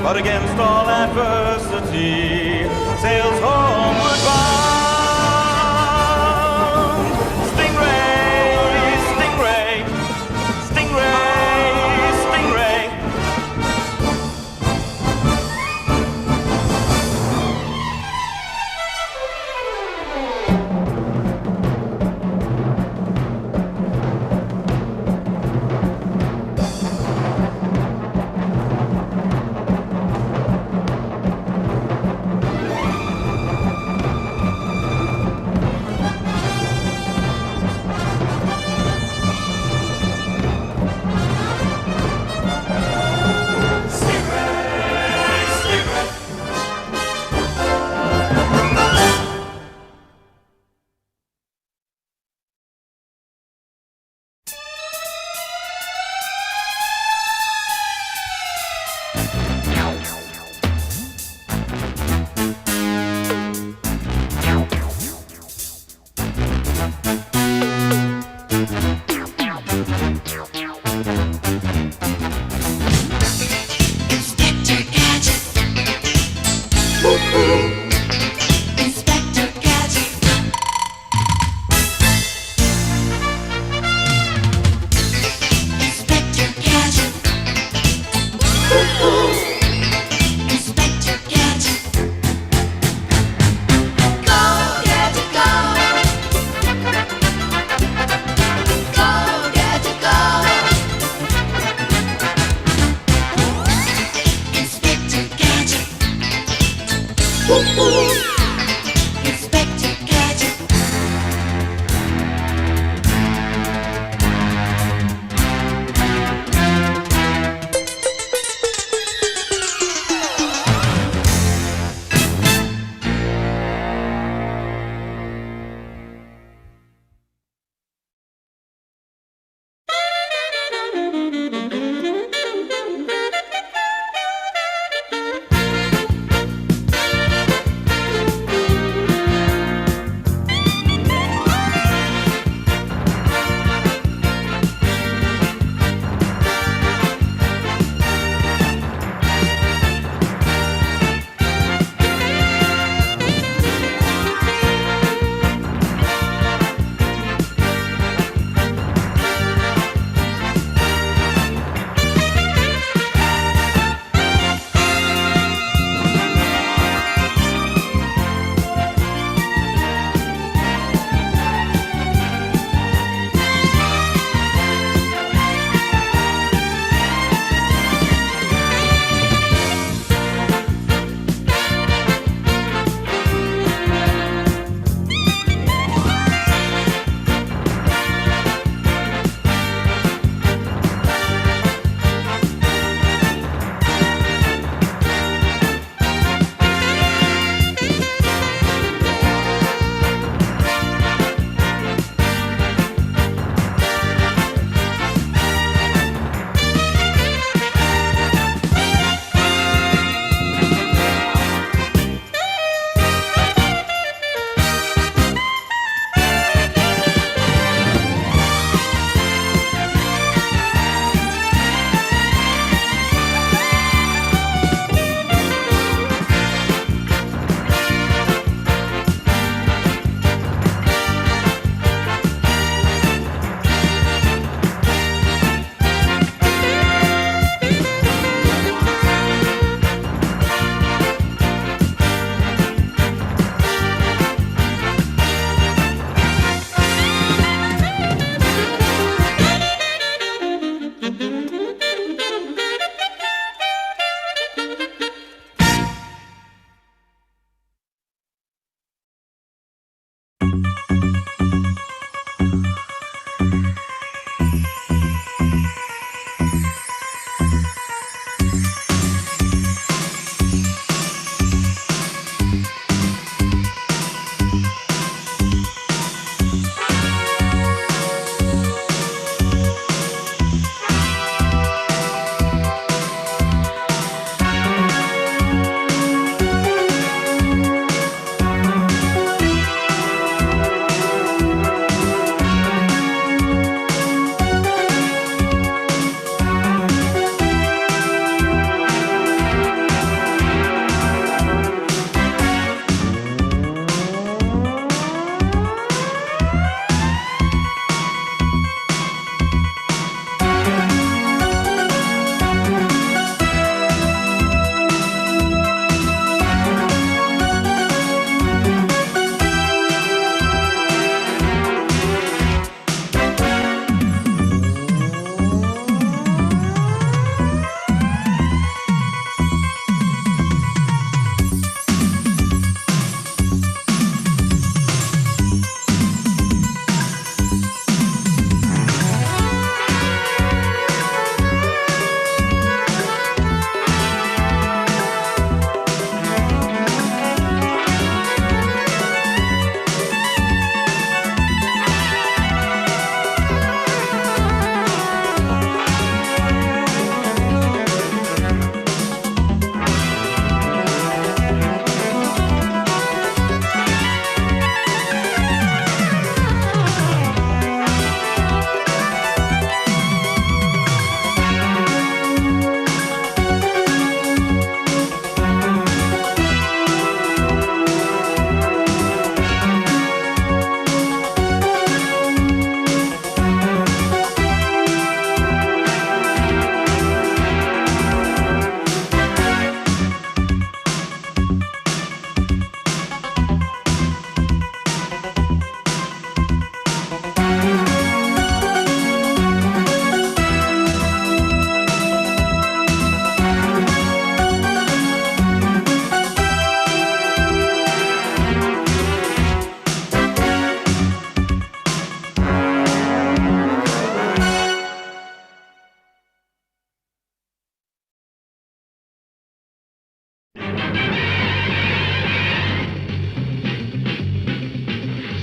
but against all adversity, sails homeward bound. Stingray, stingray, stingray, stingray.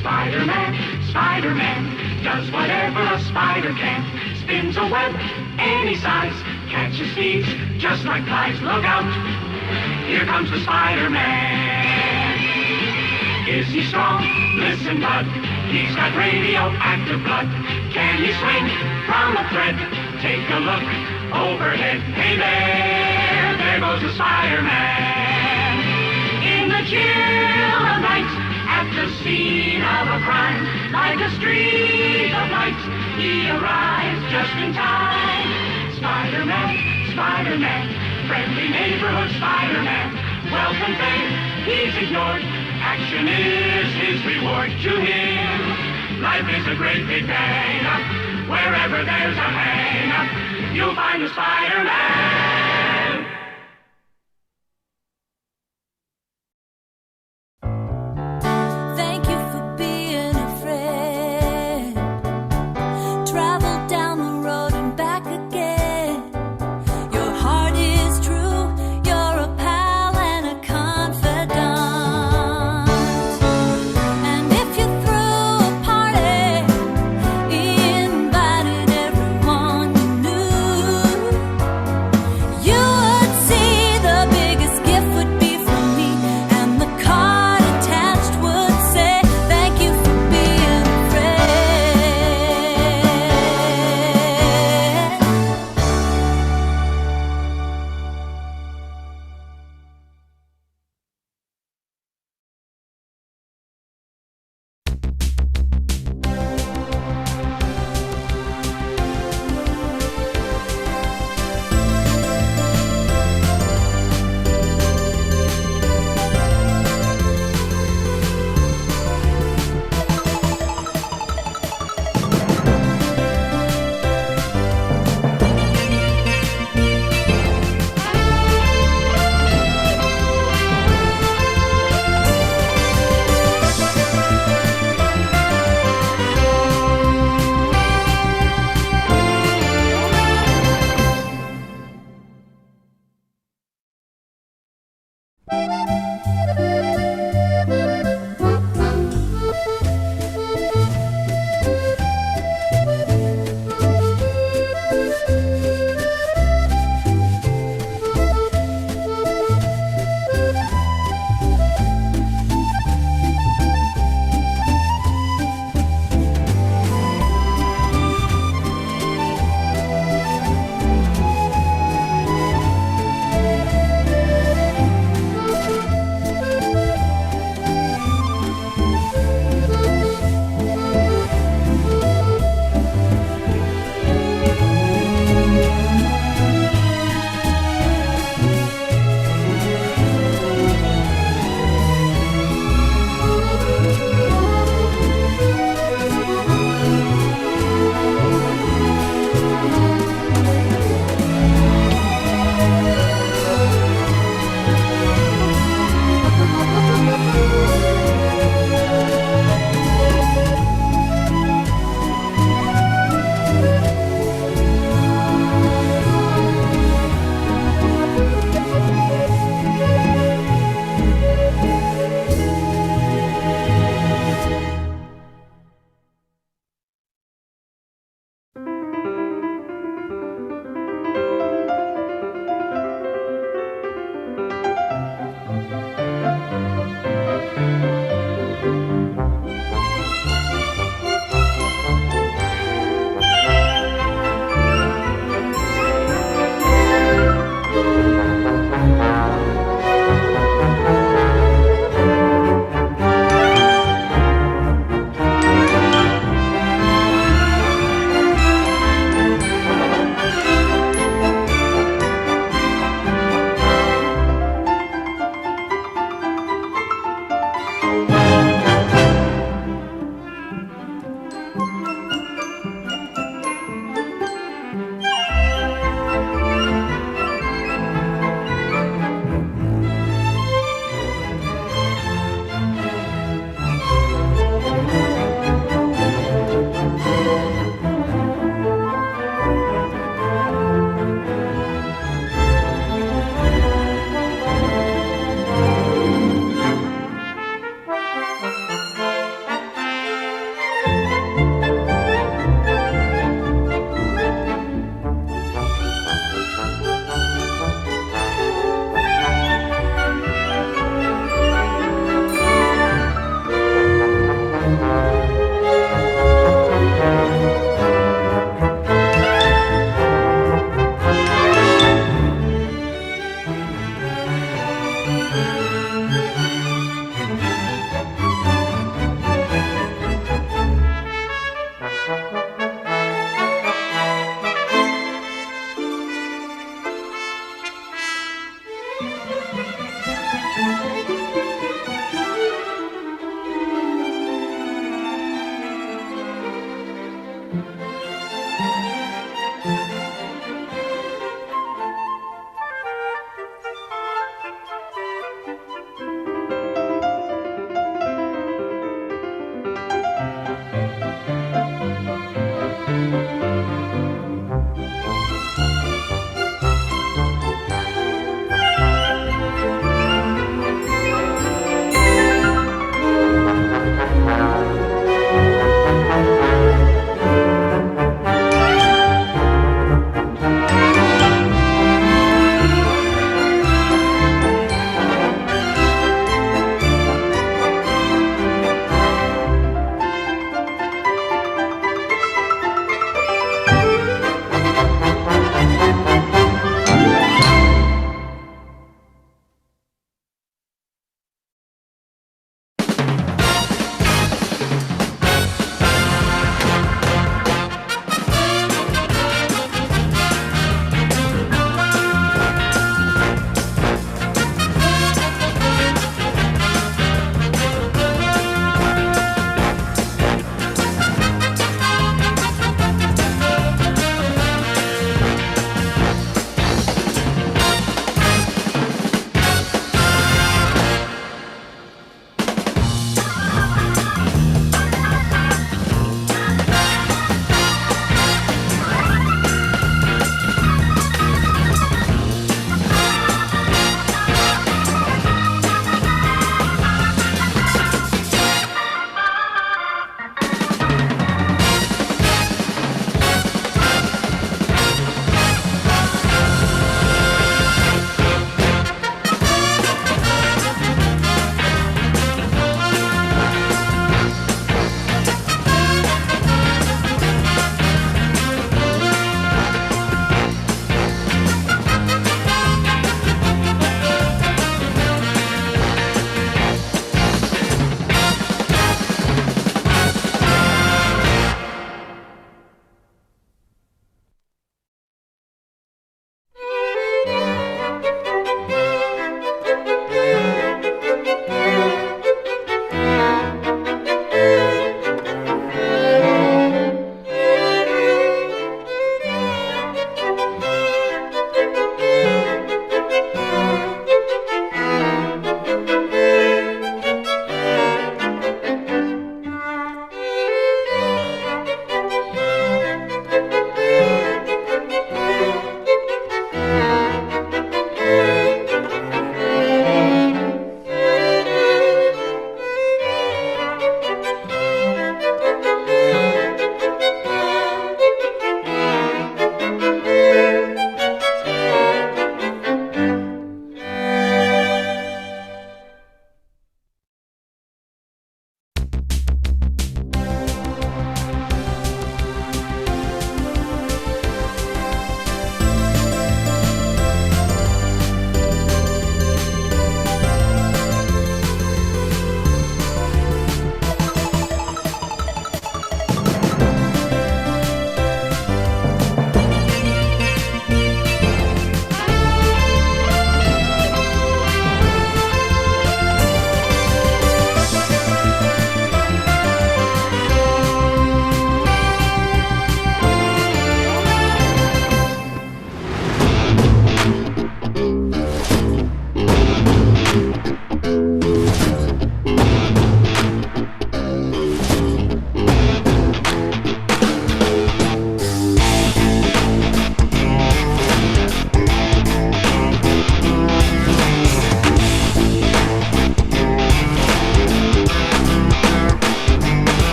Spider-Man, Spider-Man, does whatever a spider can. Spins a web any size, catches thieves just like flies. Look out, here comes the Spider-Man. Is he strong? Listen, bud, he's got radioactive blood. Can he swing from a thread? Take a look overhead. Hey there goes the Spider-Man. In the chill of night, at the scene of a crime, like a streak of light, he arrives just in time. Spider-Man, Spider-Man, friendly neighborhood Spider-Man. Welcome fame, he's ignored. Action is his reward to him. Life is a great big bang-up. Wherever there's a hang-up, you'll find the Spider-Man. Thank you for being a friend. Travel down the road and back again. Your heart is true. You're a pal and a confidant. And if you threw a party, invited everyone you knew,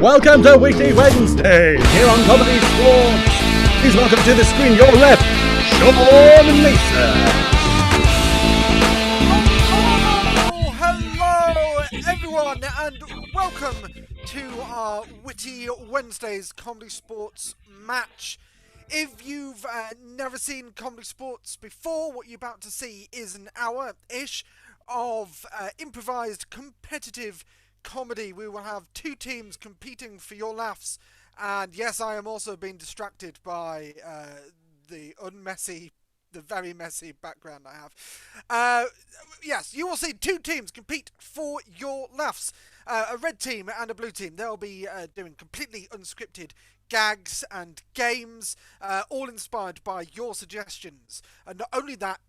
Welcome to Weekly Wednesday here on ComedySportz. Please welcome to the screen your left, Sean Mason. Hello, everyone, and welcome to our Witty Wednesdays ComedySportz match. If you've never seen ComedySportz before, what you're about to see is an hour-ish of improvised competitive comedy. We will have two teams competing for your laughs, and yes, I am also being distracted by the very messy background I have. Yes, you will see two teams compete for your laughs. A red team and a blue team. They'll be doing completely unscripted gags and games, all inspired by your suggestions. And not only that,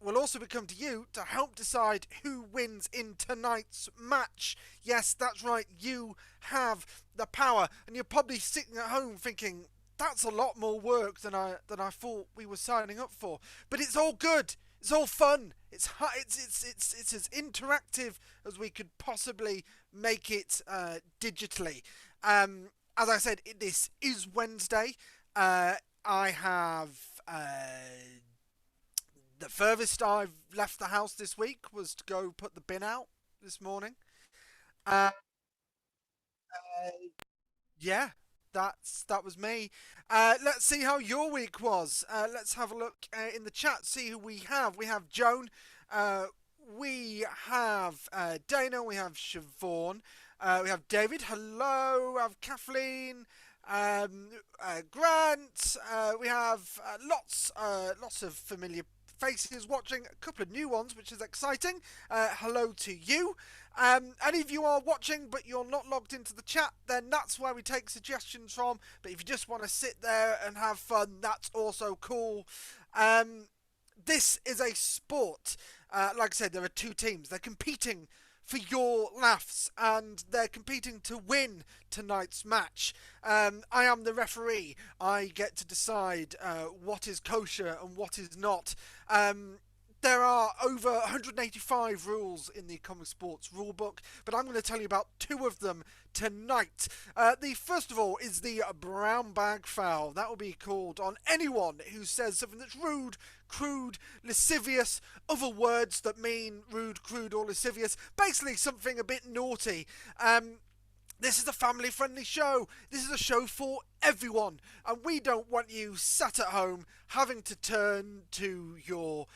we'll also be coming to you to help decide who wins in tonight's match. Yes, that's right, you have the power. And you're probably sitting at home thinking, that's a lot more work than I thought we were signing up for. But it's all good. It's all fun. It's as interactive as we could possibly make it digitally. As I said, this is Wednesday. I have the furthest I've left the house this week was to go put the bin out this morning. Yeah. That was me. Let's see how your week was. Let's have a look in the chat, see who we have. We have Joan. We have Dana. We have Siobhan. We have David. Hello. We have Kathleen. Grant. We have lots of familiar faces watching. A couple of new ones, which is exciting. Hello to you. And if you are watching but you're not logged into the chat, then that's where we take suggestions from. But if you just want to sit there and have fun, that's also cool. This is a sport. Like I said, there are two teams. They're competing for your laughs, and they're competing to win tonight's match. I am the referee. I get to decide what is kosher and what is not. There are over 185 rules in the ComedySportz rulebook, but I'm going to tell you about two of them tonight. The first of all is the brown bag foul. That will be called on anyone who says something that's rude, crude, lascivious, other words that mean rude, crude, or lascivious. Basically something a bit naughty. This is a family-friendly show. This is a show for everyone. And we don't want you sat at home having to turn to your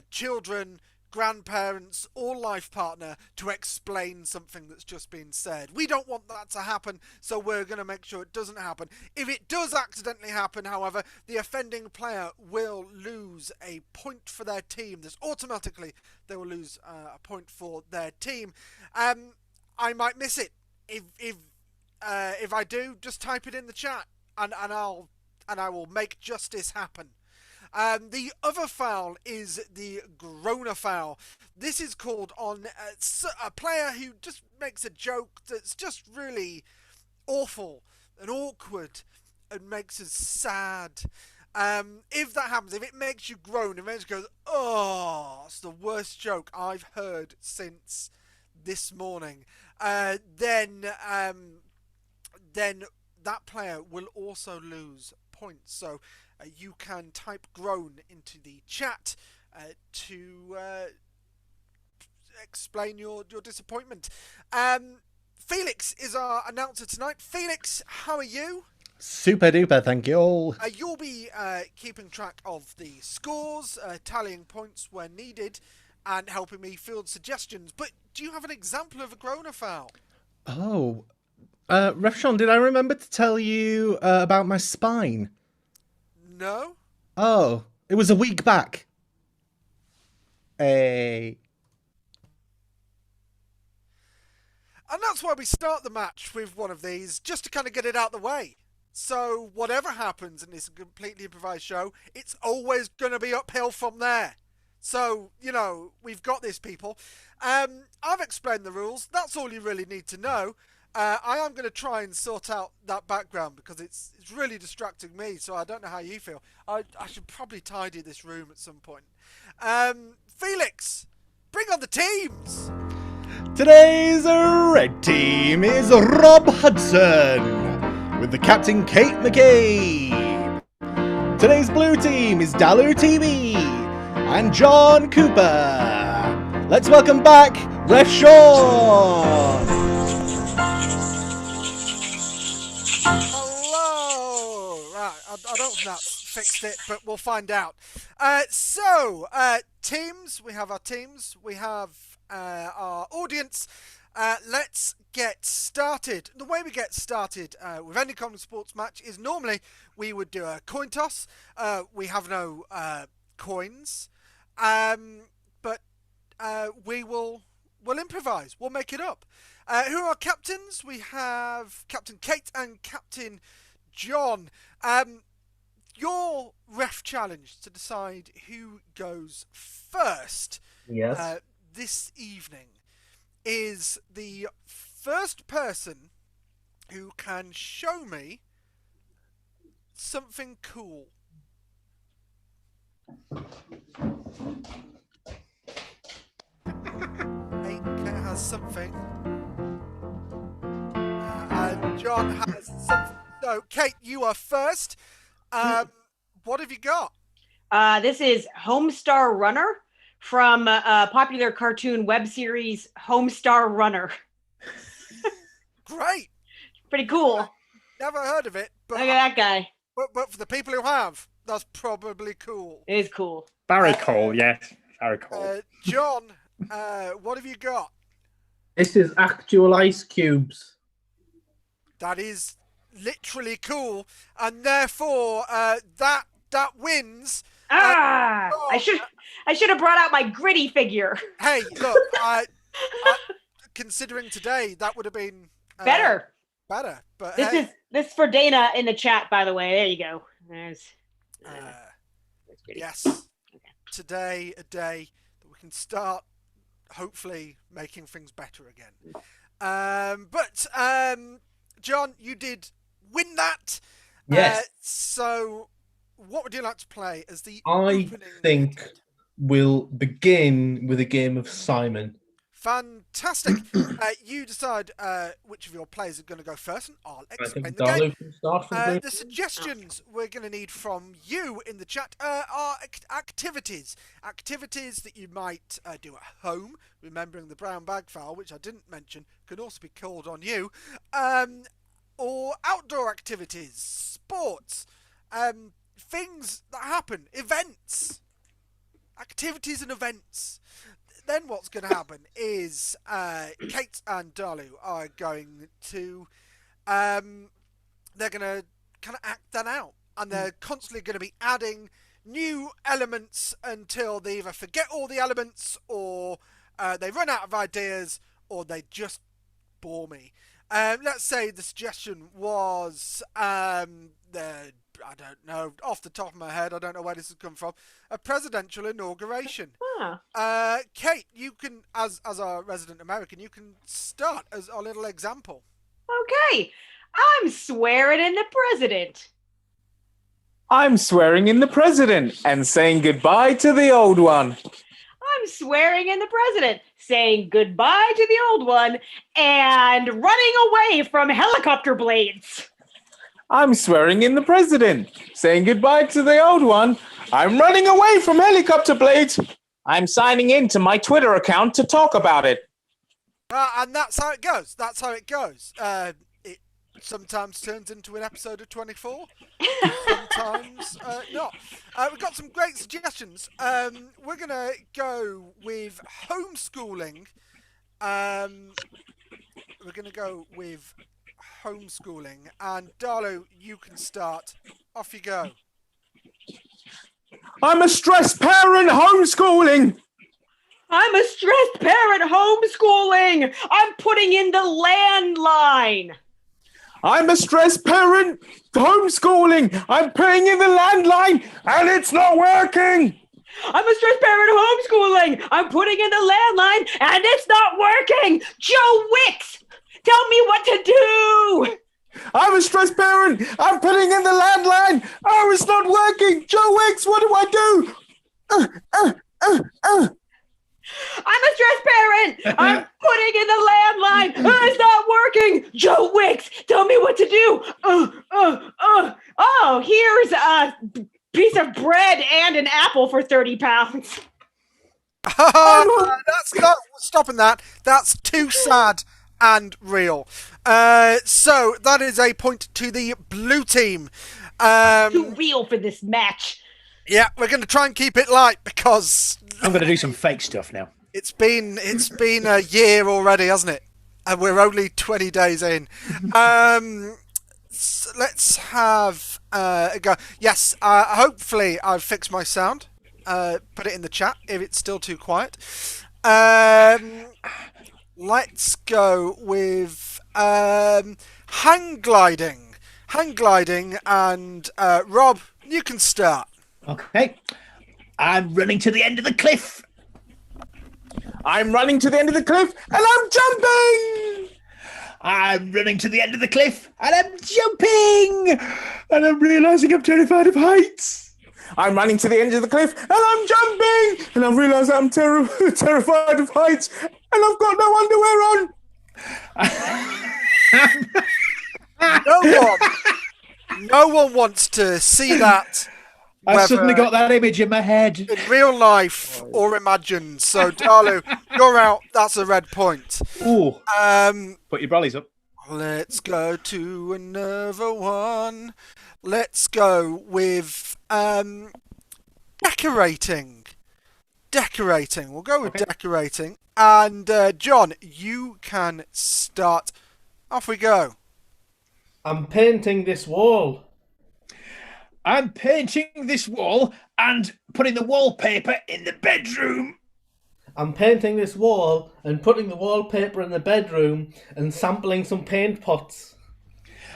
children, grandparents, or life partner to explain something that's just been said. We don't want that to happen, so we're going to make sure it doesn't happen. If it does accidentally happen, however, the offending player will lose a point for their team. Automatically, they will lose a point for their team. I might miss it. If I do, just type it in the chat, and I will make justice happen. The other foul is the groaner foul. This is called on a player who just makes a joke that's just really awful and awkward and makes us sad. If that happens, if it makes you groan, if it makes you go, oh, it's the worst joke I've heard since this morning, then that player will also lose points. So you can type groan into the chat to explain your disappointment. Felix is our announcer tonight. Felix, how are you? Super duper, thank you all. You'll be keeping track of the scores, tallying points where needed, and helping me field suggestions. But do you have an example of a groaner foul? Oh, Ref Sean, did I remember to tell you about my spine? No? Oh, it was a week back. Hey. And that's why we start the match with one of these, just to kind of get it out the way. So whatever happens in this completely improvised show, it's always going to be uphill from there. So, you know, we've got this, people. I've explained the rules. That's all you really need to know. I am going to try and sort out that background because it's really distracting me, so I don't know how you feel. I should probably tidy this room at some point. Felix, bring on the teams! Today's red team is Rob Hudson with the captain Kate McCabe. Today's blue team is Dalu TV and John Cooper. Let's welcome back Ref Sean. Hello! Right, I don't think that's fixed it, but we'll find out. Teams, we have our teams, we have our audience. Let's get started. The way we get started with any ComedySportz match is normally we would do a coin toss. We have no coins, but we'll improvise. We'll make it up. Who are our captains? We have Captain Kate and Captain John. Your ref challenge to decide who goes first this evening is the first person who can show me something cool. Kate has something. And John has something. So, Kate, you are first. What have you got? This is Homestar Runner from popular cartoon web series Homestar Runner. Great. Pretty cool. Never heard of it. But Look at that guy. But for the people who have, that's probably cool. It is cool. Very cool, yes. Very cool. John, what have you got? This is actual ice cubes. That is literally cool, and therefore that wins. I should have brought out my gritty figure. Hey, look, considering today that would have been Better. But This is for Dana in the chat, by the way. There you go. There's yes. Today, a day that we can start hopefully making things better again. But John, you did win that. Yes. So what would you like to play as the I opening think method? we'll begin with a game of Simon. Fantastic. You decide which of your players are going to go first, and I'll I explain think the game. Darlo can start from The suggestions we're going to need from you in the chat are activities. Activities that you might do at home. Remembering the brown bag file, which I didn't mention, can also be called on you. Or outdoor activities, sports, things that happen, events, activities and events. Then what's going to happen is Kate and Dalu are going to they're going to kind of act that out, and they're constantly going to be adding new elements until they either forget all the elements, or they run out of ideas, or they just bore me. Let's say the suggestion was I don't know, off the top of my head, I don't know where this has come from, a presidential inauguration. Kate, you can, as our resident American, you can start as a little example. Okay. I'm swearing in the president. I'm swearing in the president and saying goodbye to the old one. I'm swearing in the president, saying goodbye to the old one, and running away from helicopter blades. I'm swearing in the president, saying goodbye to the old one. I'm running away from helicopter blades. I'm signing in to my Twitter account to talk about it. And that's how it goes. That's how it goes. It sometimes turns into an episode of 24. Sometimes not. We've got some great suggestions. We're going to go with homeschooling. We're going to go with homeschooling. And Darlo, you can start. Off you go. I'm a stressed parent homeschooling. I'm a stressed parent homeschooling. I'm putting in the landline. I'm a stressed parent homeschooling. I'm putting in the landline and it's not working. I'm a stressed parent homeschooling. I'm putting in the landline and it's not working. Joe Wicks, tell me what to do. I'm a stressed parent. I'm putting in the landline. Oh, it's not working. Joe Wicks, what do I do? I'm a stressed parent. I'm putting in the landline. It's not working. Joe Wicks, tell me what to do. Oh, here's a piece of bread and an apple for 30 pounds. That's not stopping that. That's too sad and real. So that is a point to the blue team. Too real for this match. Yeah, we're going to try and keep it light because I'm going to do some fake stuff now. it's been a year already, hasn't it? And we're only 20 days in. So let's have a go. Yes, hopefully I've fixed my sound. Put it in the chat if it's still too quiet. Let's go with hang gliding. Hang gliding, and Rob, you can start. Okay. I'm running to the end of the cliff. I'm running to the end of the cliff and I'm jumping! I'm running to the end of the cliff and I'm jumping! And I'm realising I'm terrified of heights. I'm running to the end of the cliff and I'm jumping! And I've realised I'm terrified of heights and I've got no underwear on! No one wants to see that. I suddenly got that image in my head. In real life or imagined. So, Darlu, you're out. That's a red point. Ooh. Put your brollies up. Let's go to another one. Let's go with decorating. Decorating. We'll go with decorating. And John, you can start. Off we go. I'm painting this wall. I'm painting this wall and putting the wallpaper in the bedroom. I'm painting this wall and putting the wallpaper in the bedroom and sampling some paint pots.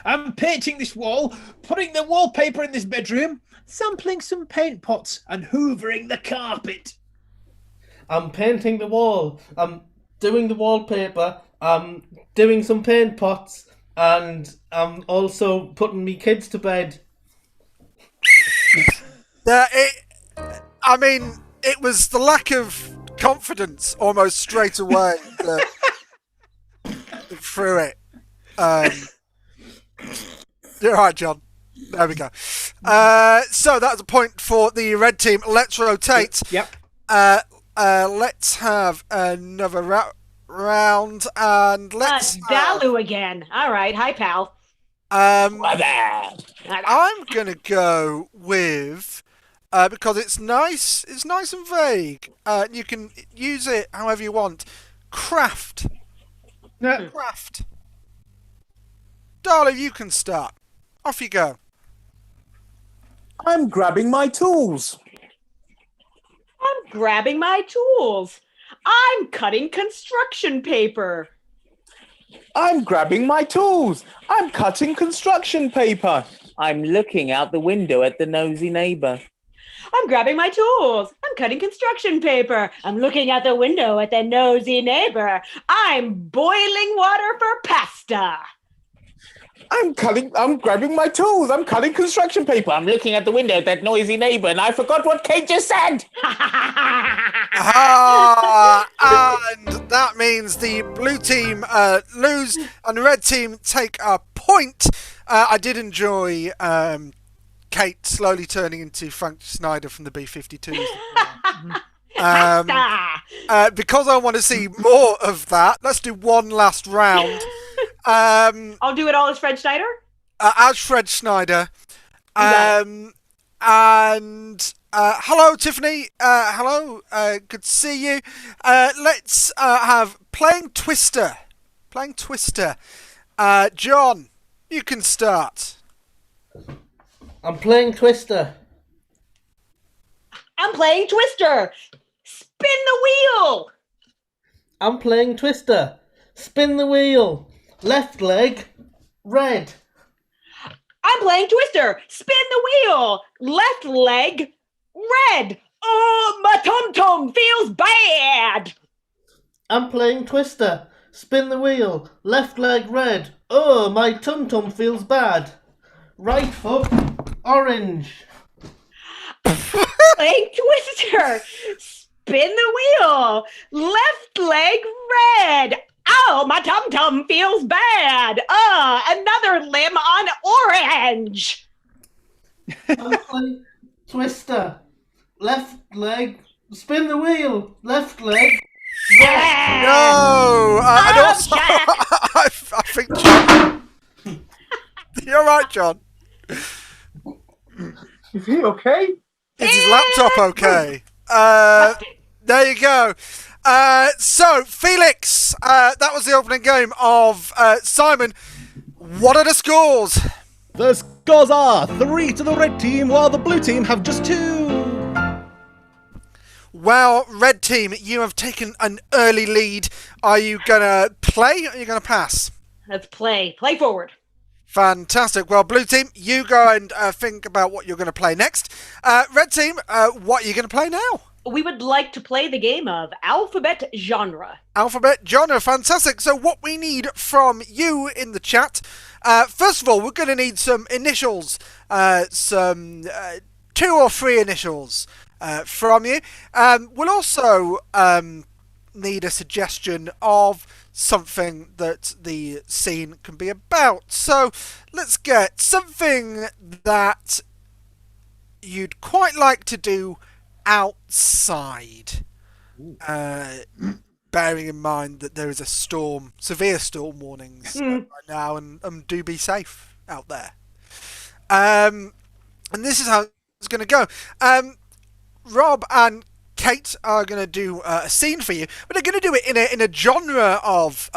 I'm painting this wall, putting the wallpaper in this bedroom, sampling some paint pots and hoovering the carpet. I'm painting the wall. I'm doing the wallpaper. I'm doing some paint pots. And I'm also putting me kids to bed. It was the lack of confidence almost straight away that threw it. You're right, John. There we go. So that's a point for the red team. Let's rotate. Yep. Let's have another round, and let's. Dalu again. All right. Hi, pal. I'm gonna go with because it's nice. It's nice and vague. You can use it however you want. Craft. Craft. Darling, you can start. Off you go. I'm grabbing my tools. I'm grabbing my tools. I'm cutting construction paper. I'm grabbing my tools. I'm cutting construction paper. I'm looking out the window at the nosy neighbour. I'm grabbing my tools. I'm cutting construction paper. I'm looking out the window at the nosy neighbor. I'm boiling water for pasta. I'm grabbing my tools. I'm cutting construction paper. I'm looking at the window at that noisy neighbour and I forgot what Kate just said. And that means the blue team lose and the red team take a point. I did enjoy Kate slowly turning into Frank Snyder from the B-52s. Because I want to see more of that, let's do one last round. I'll do it all as Fred Schneider? As Fred Schneider. And hello, Tiffany. Hello. Good to see you. Let's have Playing Twister. Playing Twister. John, you can start. I'm playing Twister. I'm playing Twister. Spin the wheel. I'm playing Twister. Spin the wheel. Left leg. Red. I'm playing Twister. Spin the wheel. Left leg. Red. Oh, my tum-tum feels bad. I'm playing Twister. Spin the wheel. Left leg red. Oh, my tum-tum feels bad. Right foot. Orange. Playing Twister. spin the wheel. Left leg red. Oh, my tum-tum feels bad. Another limb on orange. Twister. Left leg. Spin the wheel. Left leg. No! And also, I think John... You're right, John. Is he okay? Is his laptop okay? There you go. So, Felix, that was the opening game of Simon. What are the scores? The scores are 3 to the red team, while the blue team have just 2. Well, red team, you have taken an early lead. Are you going to play or are you going to pass? Let's play. Play forward. Fantastic. Well, blue team, you go and think about what you're going to play next. Red team, what are you going to play now? We would like to play the game of alphabet genre. Alphabet genre, fantastic. So what we need from you in the chat, first of all, we're going to need some initials, some 2 or 3 initials from you. We'll also need a suggestion of something that the scene can be about. So let's get something that you'd quite like to do outside, bearing in mind that there is a storm, severe storm warnings right now, and do be safe out there. And this is how it's going to go. Rob and Kate are going to do a scene for you, but they're going to do it in a genre of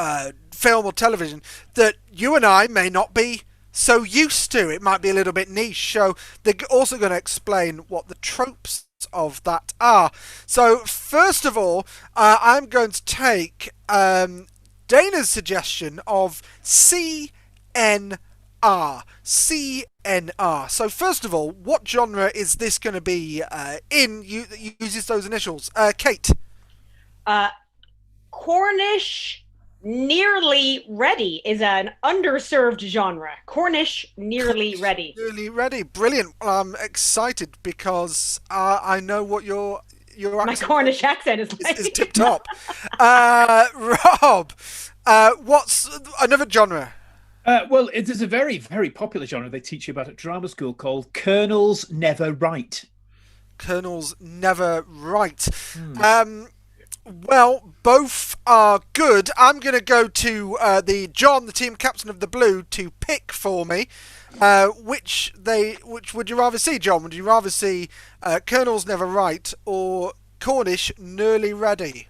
film or television that you and I may not be so used to. It might be a little bit niche, so they're also going to explain what the tropes of that are. So first of all, I'm going to take Dana's suggestion of CNR. CNR. So first of all, what genre is this going to be in? Uses those initials. Kate. Cornish nearly ready is an underserved genre. Cornish nearly ready. Nearly ready. Brilliant. Well, I'm excited because I know what your accent, my Cornish accent is like. is tip top. Rob, what's another genre? Well, it is a very, very popular genre they teach you about at drama school called Colonels Never Write. Colonels Never Write. Well, both are good. I'm going to go to the John, the team captain of the Blue, to pick for me. Which would you rather see, John? Would you rather see Colonels Never Write or Cornish Nearly Ready?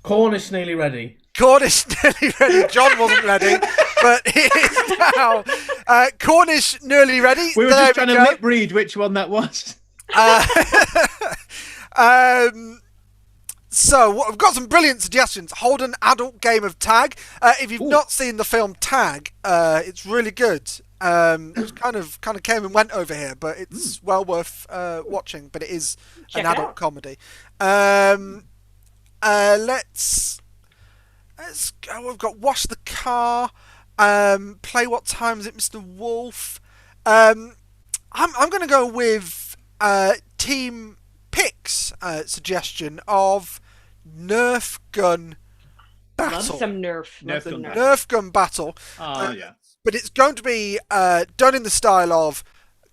Cornish nearly ready. Cornish Nearly Ready. John wasn't ready, but he is now. Cornish Nearly Ready. We were There just trying to go. lip read which one that was. So I've got some brilliant suggestions. Hold an adult game of tag. If you've not seen the film Tag, it's really good. It's kind of came and went over here, but it's well worth watching. But it is an adult comedy. Let's go. We've got Wash the Car. Play What Time Is It, Mr. Wolf. I'm going to go with Team Pick's suggestion of Nerf Gun Battle. Love some Nerf. Nerf Gun Battle. Yeah. But it's going to be done in the style of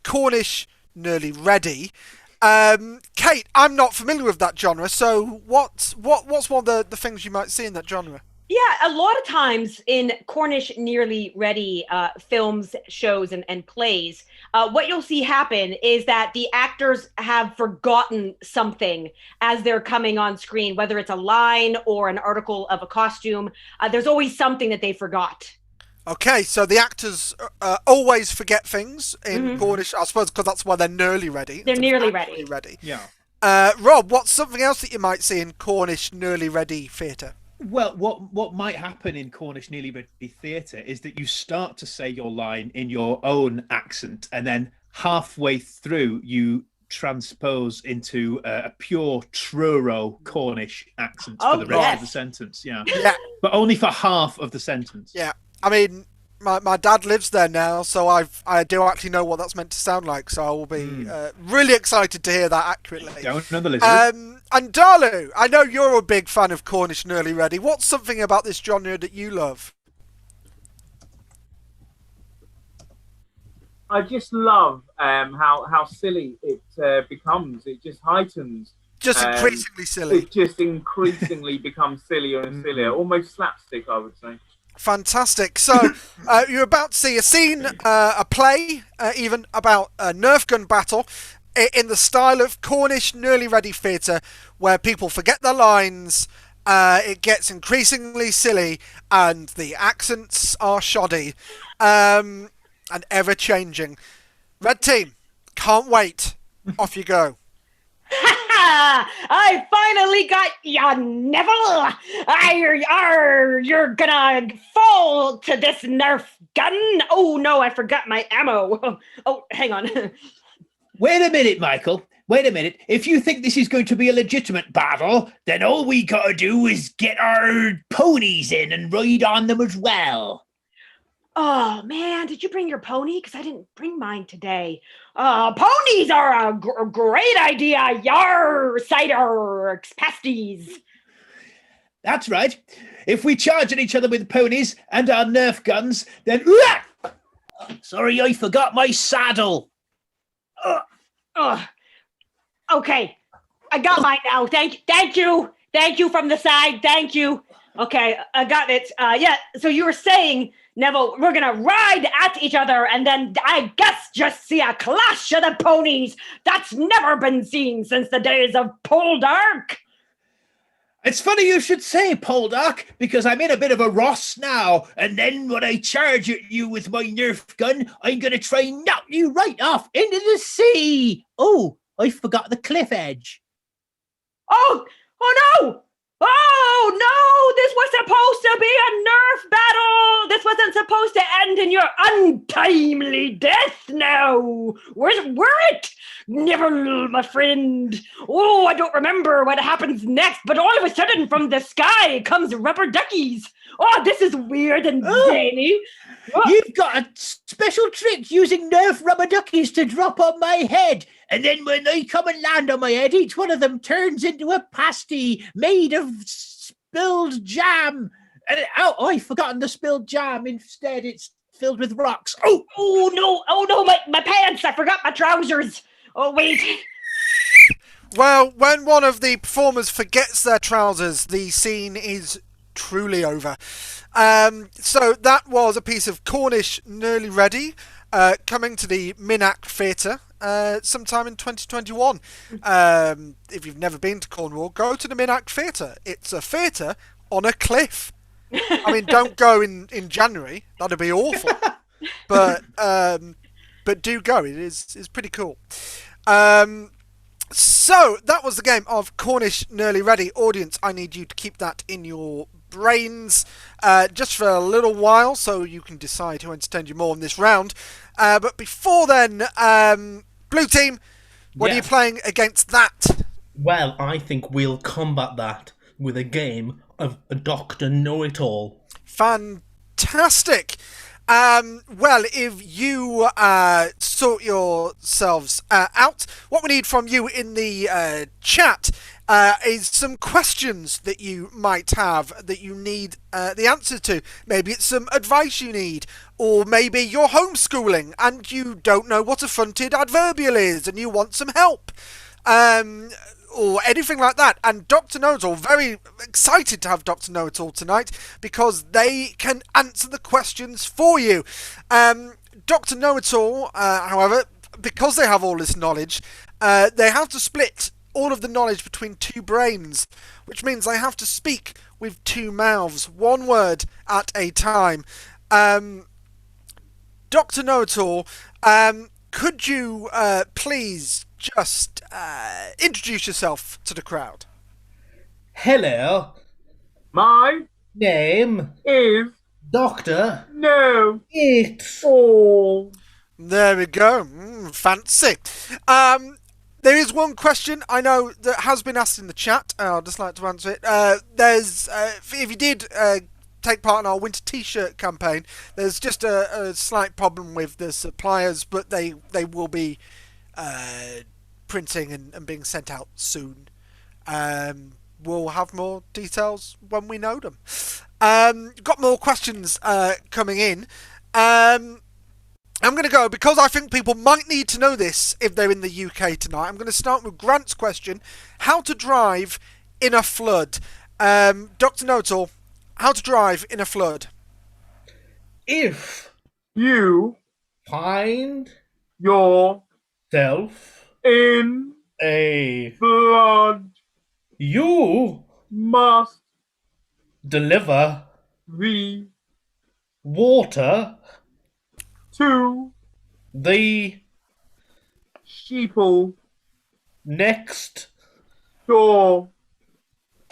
Cornish Nearly Ready. Kate, I'm not familiar with that genre, so what's one of the things you might see in that genre? Yeah, a lot of times in Cornish Nearly Ready films, shows, and plays, what you'll see happen is that the actors have forgotten something as they're coming on screen, whether it's a line or an article of a costume. There's always something that they forgot. Okay, so the actors always forget things in Cornish, I suppose, because that's why they're nearly ready. They're nearly ready. Yeah. Rob, what's something else that you might see in Cornish Nearly Ready theatre? Well, what might happen in Cornish Nearly Ready theatre is that you start to say your line in your own accent, and then halfway through you transpose into a pure Truro Cornish accent for the rest of the sentence. Yeah, Yeah, but only for half of the sentence. yeah. I mean, my dad lives there now, so I do actually know what that's meant to sound like. So I will be really excited to hear that accurately. Don't know the lizard. And Darlu, I know you're a big fan of Cornish Nearly Ready. What's something about this genre that you love? I just love how silly it becomes. It just heightens. Just increasingly silly. It just increasingly becomes sillier and sillier, almost slapstick, I would say. Fantastic. So you're about to see a scene, a play, even about a Nerf gun battle in the style of Cornish Nearly Ready theatre, where people forget their lines. It gets increasingly silly, and the accents are shoddy. And ever-changing. Red team, can't wait. Off you go. I finally got ya, Neville. You're gonna fall to this Nerf gun. Oh no, I forgot my ammo. Oh, hang on. Wait a minute, Michael. Wait a minute. If you think this is going to be a legitimate battle, then all we gotta do is get our ponies in and ride on them as well. Oh man, did you bring your pony? Because I didn't bring mine today. Ponies are a great idea. Yar, cider, pasties. That's right. If we charge at each other with ponies and our Nerf guns, then... Sorry, I forgot my saddle. Okay, I got mine now. Thank you. Thank you from the side. Thank you. Okay, I got it. Yeah, so you were saying, Neville, we're gonna ride at each other and then I guess just see a clash of the ponies. That's never been seen since the days of Poldark. It's funny you should say, Poldark, because I'm in a bit of a Ross now, and then when I charge at you with my Nerf gun, I'm going to try and knock you right off into the sea. Oh, I forgot the cliff edge. Oh no! Oh no! This was supposed to be a Nerf battle! This wasn't supposed to end in your untimely death now! Where's it? Neville, my friend. Oh, I don't remember what happens next, but all of a sudden from the sky comes rubber duckies. Oh, this is weird and zany. You've got a special trick using Nerf rubber duckies to drop on my head. And then when they come and land on my head, each one of them turns into a pasty made of spilled jam. And I've forgotten the spilled jam. Instead, it's filled with rocks. Oh no, my pants. I forgot my trousers. Oh, wait. Well, when one of the performers forgets their trousers, the scene is truly over. So that was a piece of Cornish Nearly Ready, coming to the Minack Theatre sometime in 2021. If you've never been to Cornwall, go to the Minack Theatre. It's a theatre on a cliff. I mean, don't go in January. That'd be awful. But do go. It is pretty cool. So that was the game of Cornish Nearly Ready. Audience, I need you to keep that in your brains just for a little while so you can decide who entertained you more in this round. But before then, Blue Team, what are you playing against that? Well, I think we'll combat that with a game of Dr. Know-It-All. Fantastic! Well, if you sort yourselves out, what we need from you in the chat is some questions that you might have that you need the answer to. Maybe it's some advice you need, or maybe you're homeschooling and you don't know what a fronted adverbial is and you want some help. Or anything like that. And Dr. Know-It-All, very excited to have Dr. Know-It-All tonight because they can answer the questions for you. Dr. Know-It-All, however, because they have all this knowledge, they have to split all of the knowledge between two brains, which means they have to speak with two mouths, one word at a time. Dr. Know-It-All, could you please just introduce yourself to the crowd? Hello. My Name is Dr. Know-It-All. There we go. Fancy. There is one question I know that has been asked in the chat. I'd just like to answer it. There's if you did take part in our winter T-shirt campaign. There's just a slight problem with the suppliers, but they will be printing and being sent out soon. We'll have more details when we know them. Got more questions coming in. I'm going to go, because I think people might need to know this if they're in the UK tonight. I'm going to start with Grant's question. How to drive in a flood. Dr. Notal, how to drive in a flood. If You find yourself in a a flood you must deliver the water to the sheeple next door.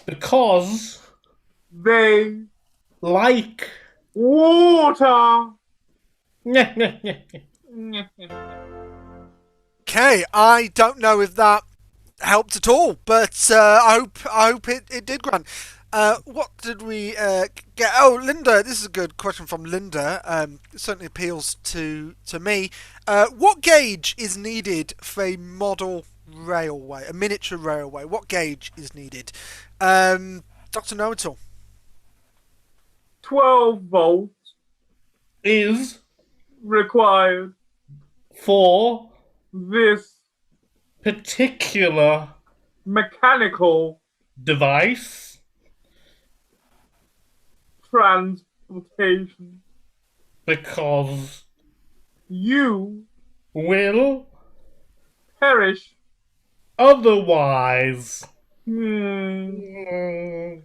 because They like Okay, water. I don't know if that helped at all, but I hope it did, Grant. What did we get? Oh, Linda, this is a good question from Linda. It certainly appeals to me. What gauge is needed for a model railway, a miniature railway? What gauge is needed? Dr. Know-it-all. 12 volts is required. for This particular mechanical device transportation. because You will perish. otherwise. There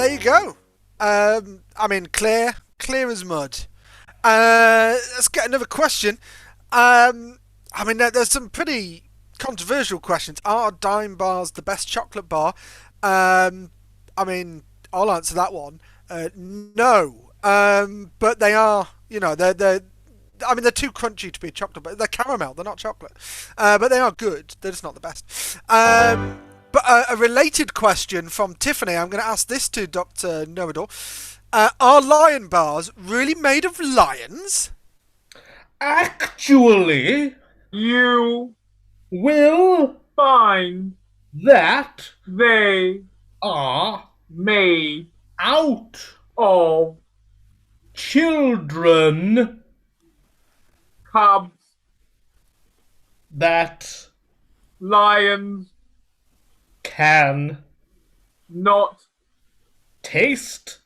you go. I mean, clear as mud. Let's get another question. I mean, there's some pretty controversial questions. Are dime bars the best chocolate bar? I mean, I'll answer that one. No. But they are, they're I mean, they're too crunchy to be chocolate, but they're caramel. They're not chocolate. But they are good. They're just not the best. But a related question from Tiffany. I'm going to ask this to Dr. Know-it-all. Are lion bars really made of lions? Actually, You will find that they are made out of children cubs. that Lions can not. taste.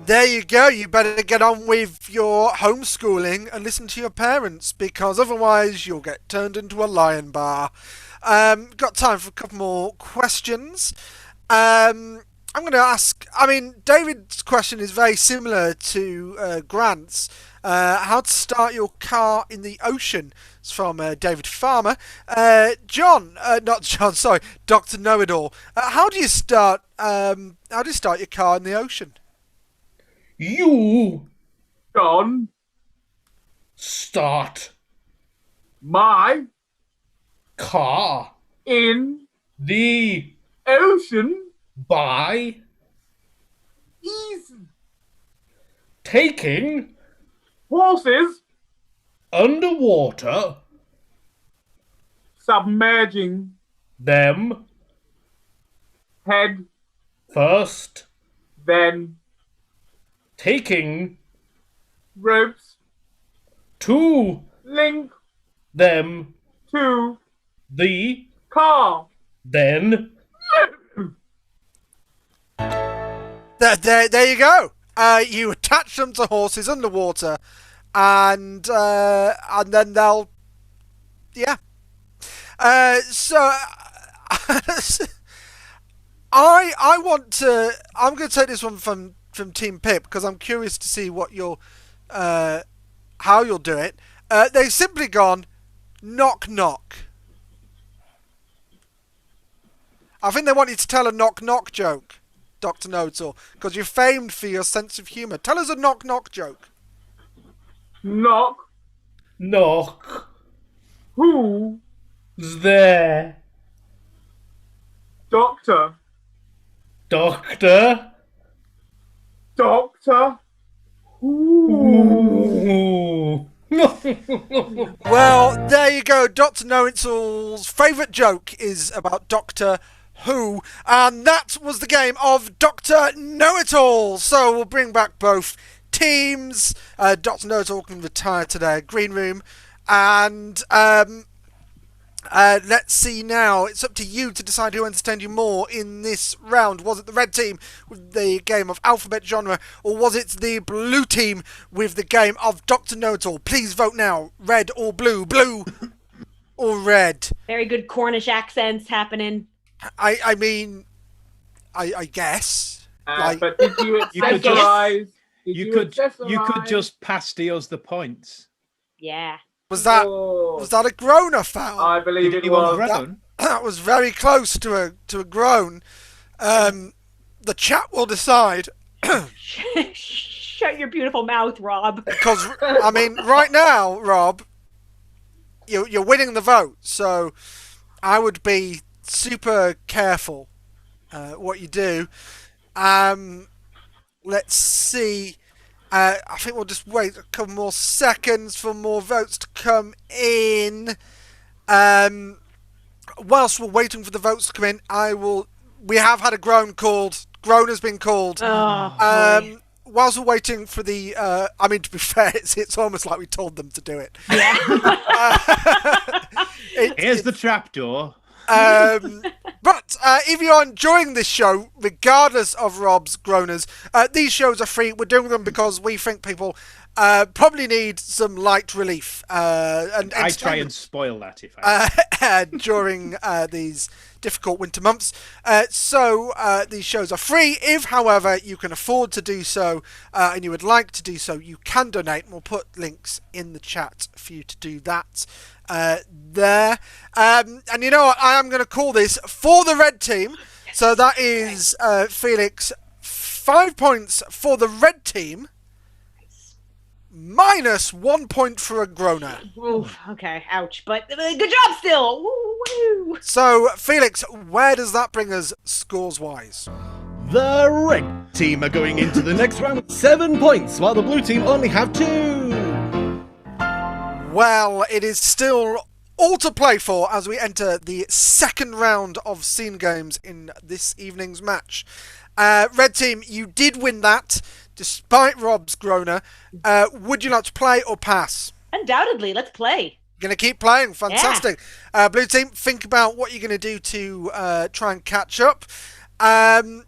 There you go. You better get on with your homeschooling and listen to your parents, because otherwise you'll get turned into a lion bar. Got time for a couple more questions. I'm going to ask, I mean, David's question is very similar to Grant's. How to start your car in the ocean. It's from David Farmer. Not John, sorry, Dr. Know-it-all. How do you start your car in the ocean? You John, start my car in the ocean by easy. taking Horses underwater submerging them head, first, then taking ropes to link them to the car. then There you go. You attach them to horses underwater, and then they'll, yeah. So I want to. I'm going to take this one from Team Pip, because I'm curious to see what you'll how you'll do it. They've simply gone knock knock. I think they want you to tell a knock knock joke, Dr. Know-it-all, because you're famed for your sense of humour. Tell us a knock knock joke. Knock. knock Who there Doctor. Doctor. Doctor. Ooh. Well, there you go. Dr. Know-It-All's favourite joke is about Doctor Who, and that was the game of Dr. Know-It-All. So we'll bring back both teams. Dr. Know-It-All can retire to their green room, and let's see now. It's up to you to decide who entertained you more in this round. Was it the red team with the game of alphabet genre, or was it the blue team with the game of Dr. Know-It-All? Please vote now. Red or blue? Blue or red? Very good Cornish accents happening. I mean, I guess. But did you accessorize? You could just pastille us the points. Yeah. Was that a groaner foul? I believe Did it anyone was. groan? That was very close to a groan. The chat will decide. Shut your beautiful mouth, Rob. Because I mean, right now, Rob, you're winning the vote, so I would be super careful what you do. Let's see. I think we'll just wait a couple more seconds for more votes to come in. Whilst we're waiting for the votes to come in, we have had a groan called. Groan has been called. Oh, whilst we're waiting for the, I mean, to be fair, it's almost like we told them to do it. yeah. Here's the trapdoor. But if you're enjoying this show, regardless of Rob's groaners, these shows are free. We're doing them because we think people probably need some light relief. And I try and spoil that if I during these difficult winter months. So these shows are free. If, however, you can afford to do so and you would like to do so, you can donate. And we'll put links in the chat for you to do that. There. And you know what? I am going to call this for the red team. So that is Felix, 5 points for the red team. Minus 1 point for a groaner. Oof, okay, ouch. But good job still. Woo. So, Felix, where does that bring us scores-wise? The red team are going into the next round with 7 points, while the blue team only have 2. Well, it is still all to play for as we enter the second round of Scene Games in this evening's match. Red team, you did win that, despite Rob's groaner. Would you like to play or pass? Undoubtedly, let's play. Going to keep playing. Fantastic. Blue team, think about what you're going to do to try and catch up. Captain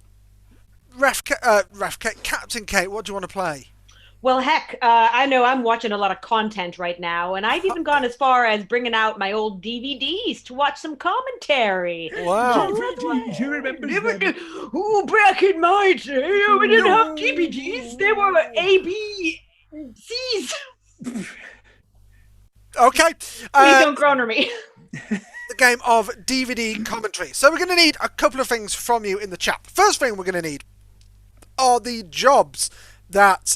Kate, what do you want to play? Well, heck, I know I'm watching a lot of content right now, and I've even gone as far as bringing out my old DVDs to watch some commentary. Wow. Do you remember them? Oh, back in my day, we didn't have DVDs. They were ABCs. Okay. Please don't groaner me. The game of DVD commentary. So we're going to need a couple of things from you in the chat. First thing we're going to need are the jobs that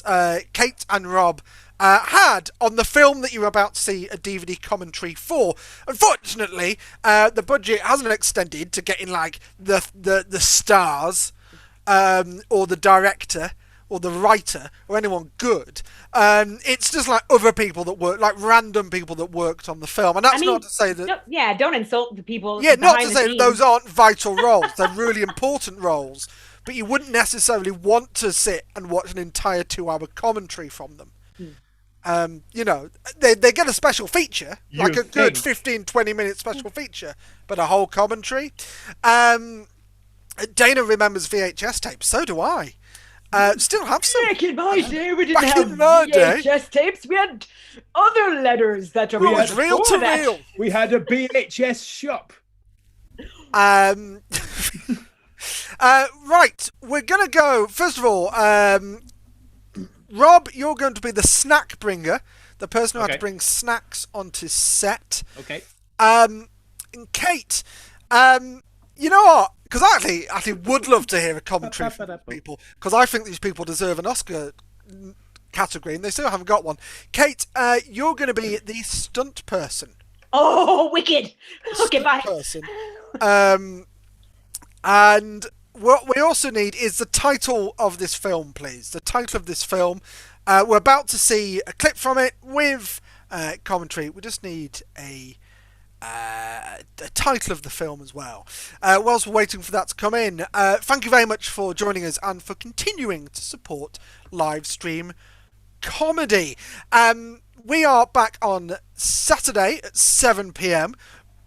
Kate and Rob had on the film that you're about to see a DVD commentary for. Unfortunately, the budget hasn't extended to getting like the stars or the director or the writer or anyone good. It's just like other people that work, like random people that worked on the film. And that's not to say that... don't insult the people. Yeah, not to behind say the that those aren't vital roles. They're really important roles. But you wouldn't necessarily want to sit and watch an entire 2-hour commentary from them. You know, they get a special feature, like a good 15, 20-minute special feature, but a whole commentary. Dana remembers VHS tapes, so do I. Still have some. Back in my day, we didn't Back have in my day. VHS tapes. We had other letters that It was reel to reel. We had a VHS shop. Right, we're going to go, first of all, Rob, you're going to be the snack bringer, the person who had to bring snacks onto set. Okay. And Kate, you know what? Because I actually would love to hear a commentary from people, because I think these people deserve an Oscar category, and they still haven't got one. Kate, you're going to be the stunt person. Oh, wicked! Okay, bye. Person. And what we also need is the title of this film, please. The title of this film. We're about to see a clip from it with commentary. We just need a title of the film as well. Whilst we're waiting for that to come in, thank you very much for joining us and for continuing to support live stream comedy. We are back on Saturday at 7 p.m.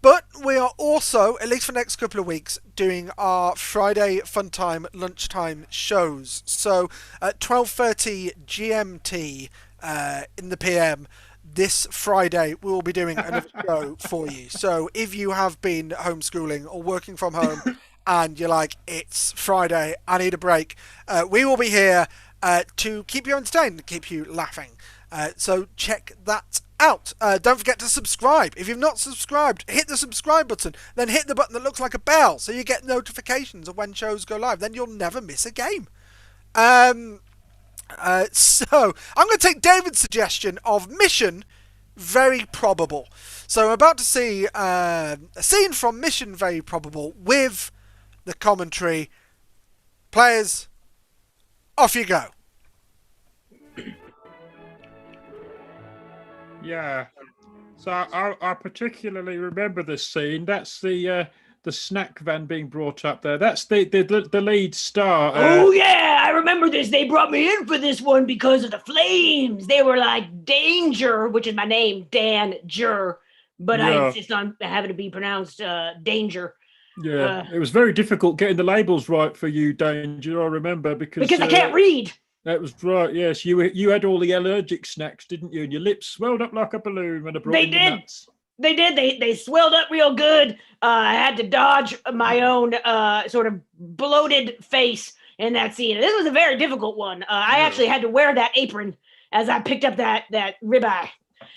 But we are also, at least for the next couple of weeks, doing our Friday Fun Time lunchtime shows. So at 12:30 GMT in the PM this Friday, we will be doing another show for you. So if you have been homeschooling or working from home and you're like, it's Friday, I need a break, we will be here to keep you entertained, keep you laughing. So check that out. Don't forget to subscribe. If you've not subscribed, hit the subscribe button. Then hit the button that looks like a bell so you get notifications of when shows go live. Then you'll never miss a game. So I'm going to take David's suggestion of Mission Very Probable. So I'm about to see a scene from Mission Very Probable with the commentary. Players, off you go. Yeah. So I particularly remember this scene. That's the snack van being brought up there. That's the lead star. Oh yeah, I remember this. They brought me in for this one because of the flames. They were like Danger, which is my name, Danger, but I insist on having to be pronounced Danger. Yeah, it was very difficult getting the labels right for you, Danger. I remember because I can't read. That was right. Yes, you had all the allergic snacks, didn't you? And your lips swelled up like a balloon when I brought in the nuts. They did. They swelled up real good. I had to dodge my own sort of bloated face in that scene. This was a very difficult one. I actually had to wear that apron as I picked up that ribeye.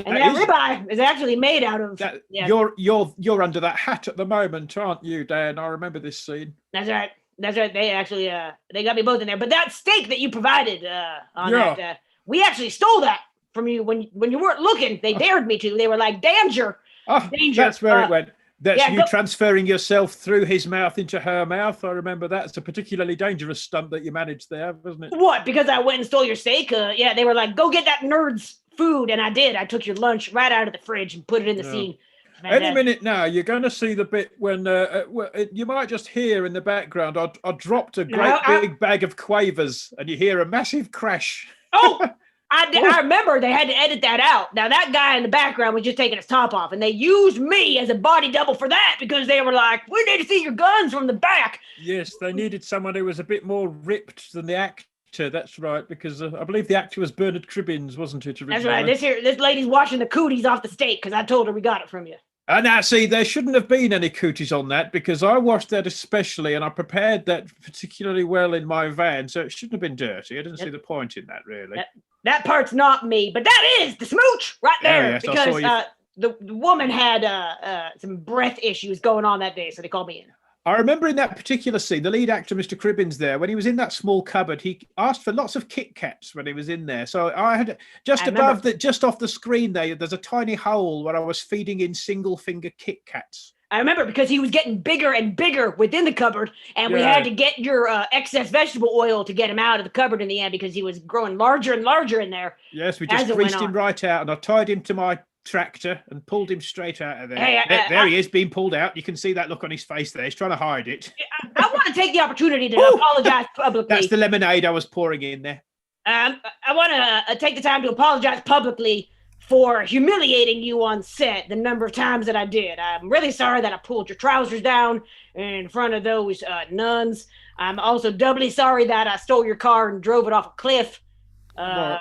And that ribeye is actually made out of. You're under that hat at the moment, aren't you, Dan? I remember this scene. That's right. That's right. They actually they got me both in there. But that steak that you provided on that, we actually stole that from you when you weren't looking. They dared me to. They were like, Danger. Danger. That's where it went. That's transferring yourself through his mouth into her mouth. I remember that's a particularly dangerous stunt that you managed there, wasn't it? What? Because I went and stole your steak? They were like, go get that nerd's food. And I did. I took your lunch right out of the fridge and put it in the scene. Any minute now, you're going to see the bit when you might just hear in the background, I dropped a great big bag of quavers and you hear a massive crash. Oh, I remember they had to edit that out. Now, that guy in the background was just taking his top off, and they used me as a body double for that because they were like, we need to see your guns from the back. Yes, they needed someone who was a bit more ripped than the actor. That's right, because I believe the actor was Bernard Cribbins, wasn't it? That's right. This lady's washing the cooties off the steak because I told her we got it from you. And now, see, there shouldn't have been any cooties on that because I washed that especially and I prepared that particularly well in my van, so it shouldn't have been dirty. I didn't see the point in that, really. That part's not me, but that is the smooch right there because the woman had some breath issues going on that day, so they called me in. I remember in that particular scene, the lead actor, Mr. Cribbins, there, when he was in that small cupboard, he asked for lots of Kit Kats when he was in there. So I had just off the screen there's a tiny hole where I was feeding in single finger Kit Kats. I remember because he was getting bigger and bigger within the cupboard, and we had to get your excess vegetable oil to get him out of the cupboard in the end because he was growing larger and larger in there. Yes, we just greased him right out, and I tied him to my tractor and pulled him straight out of there. There he is, being pulled out. You can see that look on his face there. He's trying to hide it. I want to take the opportunity to apologize publicly. That's the lemonade I was pouring in there. I want to take the time to apologize publicly for humiliating you on set the number of times that I did. I'm really sorry that I pulled your trousers down in front of those nuns. I'm also doubly sorry that I stole your car and drove it off a cliff. I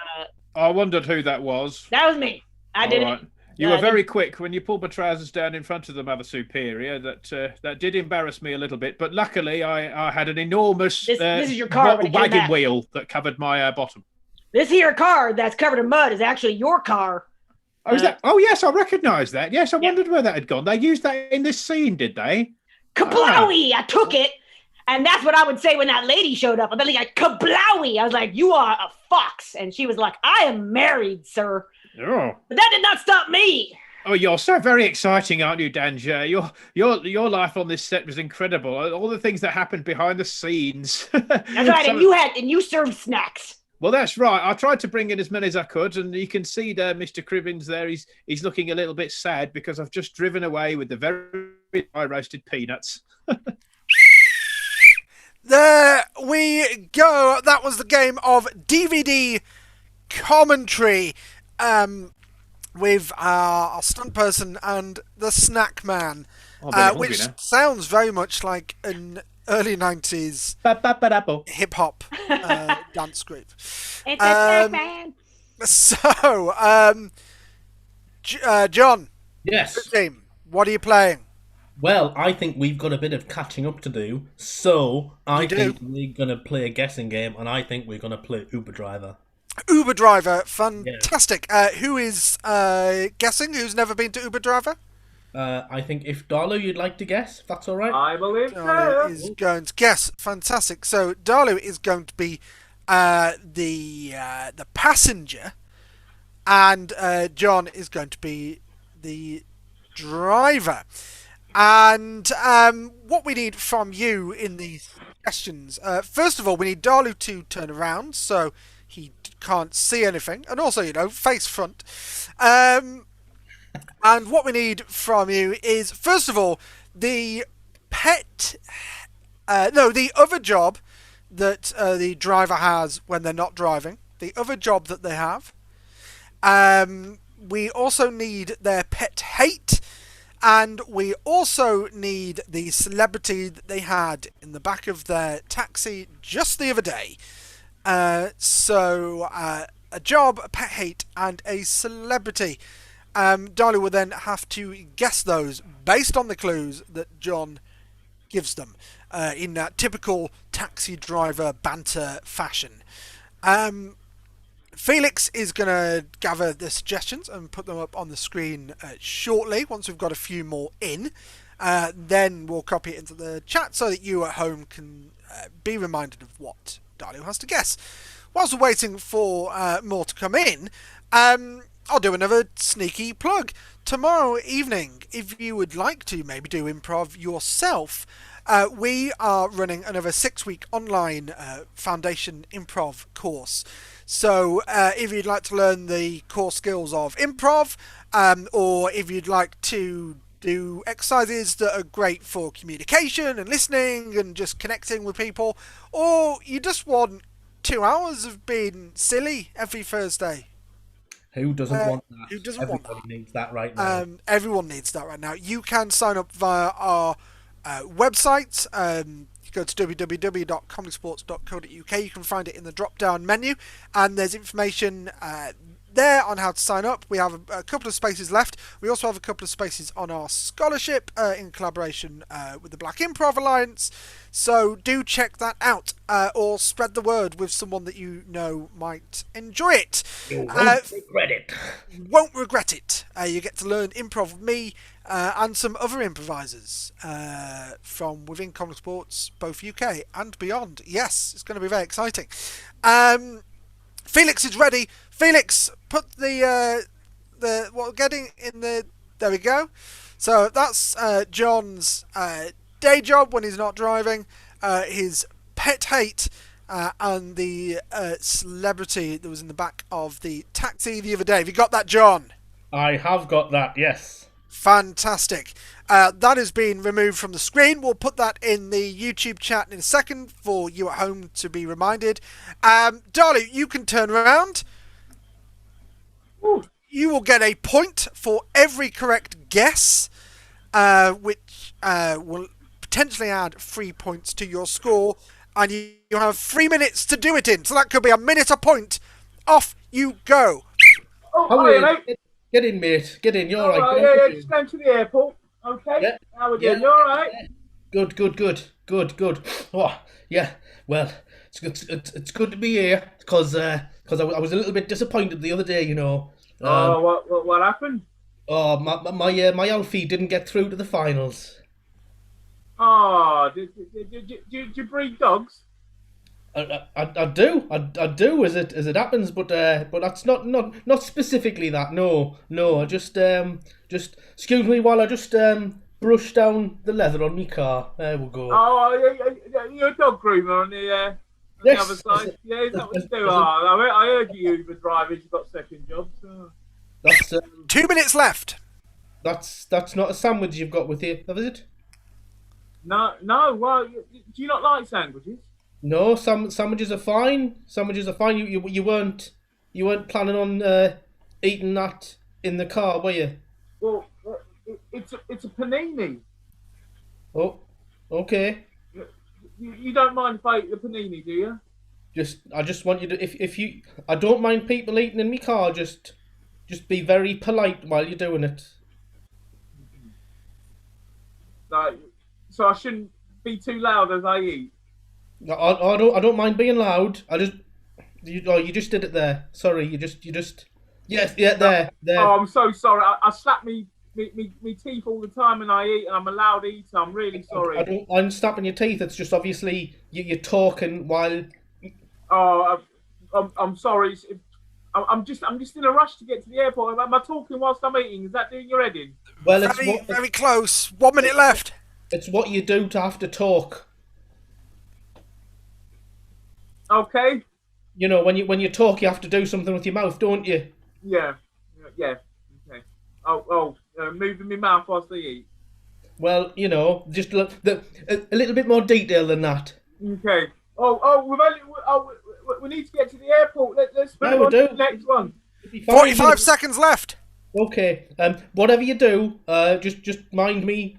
wondered who that was. That was me. I did it. You were very quick when you pulled my trousers down in front of the Mother Superior. That did embarrass me a little bit, but luckily I had an enormous this is your car wagon wheel that covered my bottom. This here car that's covered in mud is actually your car. Oh, is that? Oh, yes, I recognise that. Yes, I wondered where that had gone. They used that in this scene, did they? Kablowie! I took it, and that's what I would say when that lady showed up. I'd be like, kablowie! I was like, you are a fox. And she was like, I am married, sir. Oh. But that did not stop me Oh, you're so very exciting, aren't you, Danja? Your life on this set was incredible. All the things that happened behind the scenes. That's right, and you served snacks. Well, that's right. I tried to bring in as many as I could, and you can see there, Mr. Cribbins there. He's looking a little bit sad because I've just driven away with the very high roasted peanuts. There we go. That was the game of DVD commentary with our stunt person and the snack man, which sounds very much like an early 90s hip-hop dance group. It's a snack man. So, John. Yes. Team, what are you playing? Well, I think we've got a bit of catching up to do, so I think we're going to play a guessing game, and I think we're going to play Uber Driver. Uber Driver, fantastic. Yeah. Who is guessing? Who's never been to Uber Driver? I think if Darlo, you'd like to guess, if that's all right. I believe Darlo is going to guess. Fantastic. So Darlo is going to be the passenger, and John is going to be the driver. And what we need from you in these questions, first of all, we need Darlu to turn around so he can't see anything, and also, face front. And what we need from you is, first of all, the other job that the driver has when they're not driving, the other job that they have. We also need their pet hate. And we also need the celebrity that they had in the back of their taxi just the other day. So a job, a pet hate, and a celebrity. Darlie will then have to guess those based on the clues that John gives them in that typical taxi driver banter fashion. Felix is going to gather the suggestions and put them up on the screen shortly, once we've got a few more in. Then we'll copy it into the chat so that you at home can be reminded of what Darley has to guess. Whilst we're waiting for more to come in, I'll do another sneaky plug. Tomorrow evening, if you would like to maybe do improv yourself, we are running another 6-week online foundation improv course. So if you'd like to learn the core skills of improv, or if you'd like to do exercises that are great for communication and listening and just connecting with people, or you just want 2 hours of being silly every Thursday. Who doesn't want that? Who doesn't Everybody want that? needs that right now. Everyone needs that right now. You can sign up via our website. Go to www.comedysportz.co.uk. You can find it in the drop-down menu, and there's information there on how to sign up. We have a couple of spaces left. We also have a couple of spaces on our scholarship in collaboration with the Black Improv Alliance. So do check that out, or spread the word with someone that you know might enjoy it. You won't regret it. You won't regret it. You get to learn improv with me and some other improvisers from within ComedySportz, both UK and beyond. Yes, it's going to be very exciting. Felix is ready. Felix, put the getting in the. There we go. So that's John's day job when he's not driving, his pet hate, and the celebrity that was in the back of the taxi the other day. Have you got that, John? I have got that, yes. Fantastic. That has been removed from the screen. We'll put that in the YouTube chat in a second for you at home to be reminded. Darlie, you can turn around. Ooh. You will get a point for every correct guess, which will potentially add 3 points to your score, and you have 3 minutes to do it in. So that could be a minute a point. Off you go. Mate. Get in, mate. Get in. You're all right. Yeah, just going to the airport. Okay. Yeah. How are we doing? You all right? Good. Oh, yeah. Well, it's good to be here because I was a little bit disappointed the other day, What happened? Oh, my Alfie didn't get through to the finals. Oh, did you breed dogs? I do as it happens, but that's not specifically that. No. I just excuse me while I just brush down the leather on my car. There we go. Oh, you're a dog groomer on the other side. Yeah, is that what you do? I heard you Uber drivers. You've got second jobs. So. That's 2 minutes left. That's not a sandwich you've got with you, is it? No. Well, do you not like sandwiches? No, sandwiches are fine. Sandwiches are fine. You weren't planning on eating that in the car, were you? Well, it's a panini. Oh, okay. You don't mind if I eat the panini, do you? I just want you to if you I don't mind people eating in my car. Just be very polite while you're doing it. Like, so I shouldn't be too loud as I eat. I don't mind being loud. You just did it there. Sorry, you just yes, yeah, there. Oh, I'm so sorry. I slap me teeth all the time when I eat, and I'm a loud eater. I'm really sorry. I'm snapping your teeth. It's just obviously you're talking while. Oh, I'm sorry. I'm just in a rush to get to the airport. Am I talking whilst I'm eating? Is that doing your head in? Well, it's very close. 1 minute left. It's what you do to have to talk. Okay. You know, when you talk, you have to do something with your mouth, don't you? Yeah. Okay. Moving my mouth whilst I eat. Well, you know, just a little bit more detail than that. Okay. We need to get to the airport. Let's move on to the next one. 45 seconds left. Okay. Whatever you do, just mind me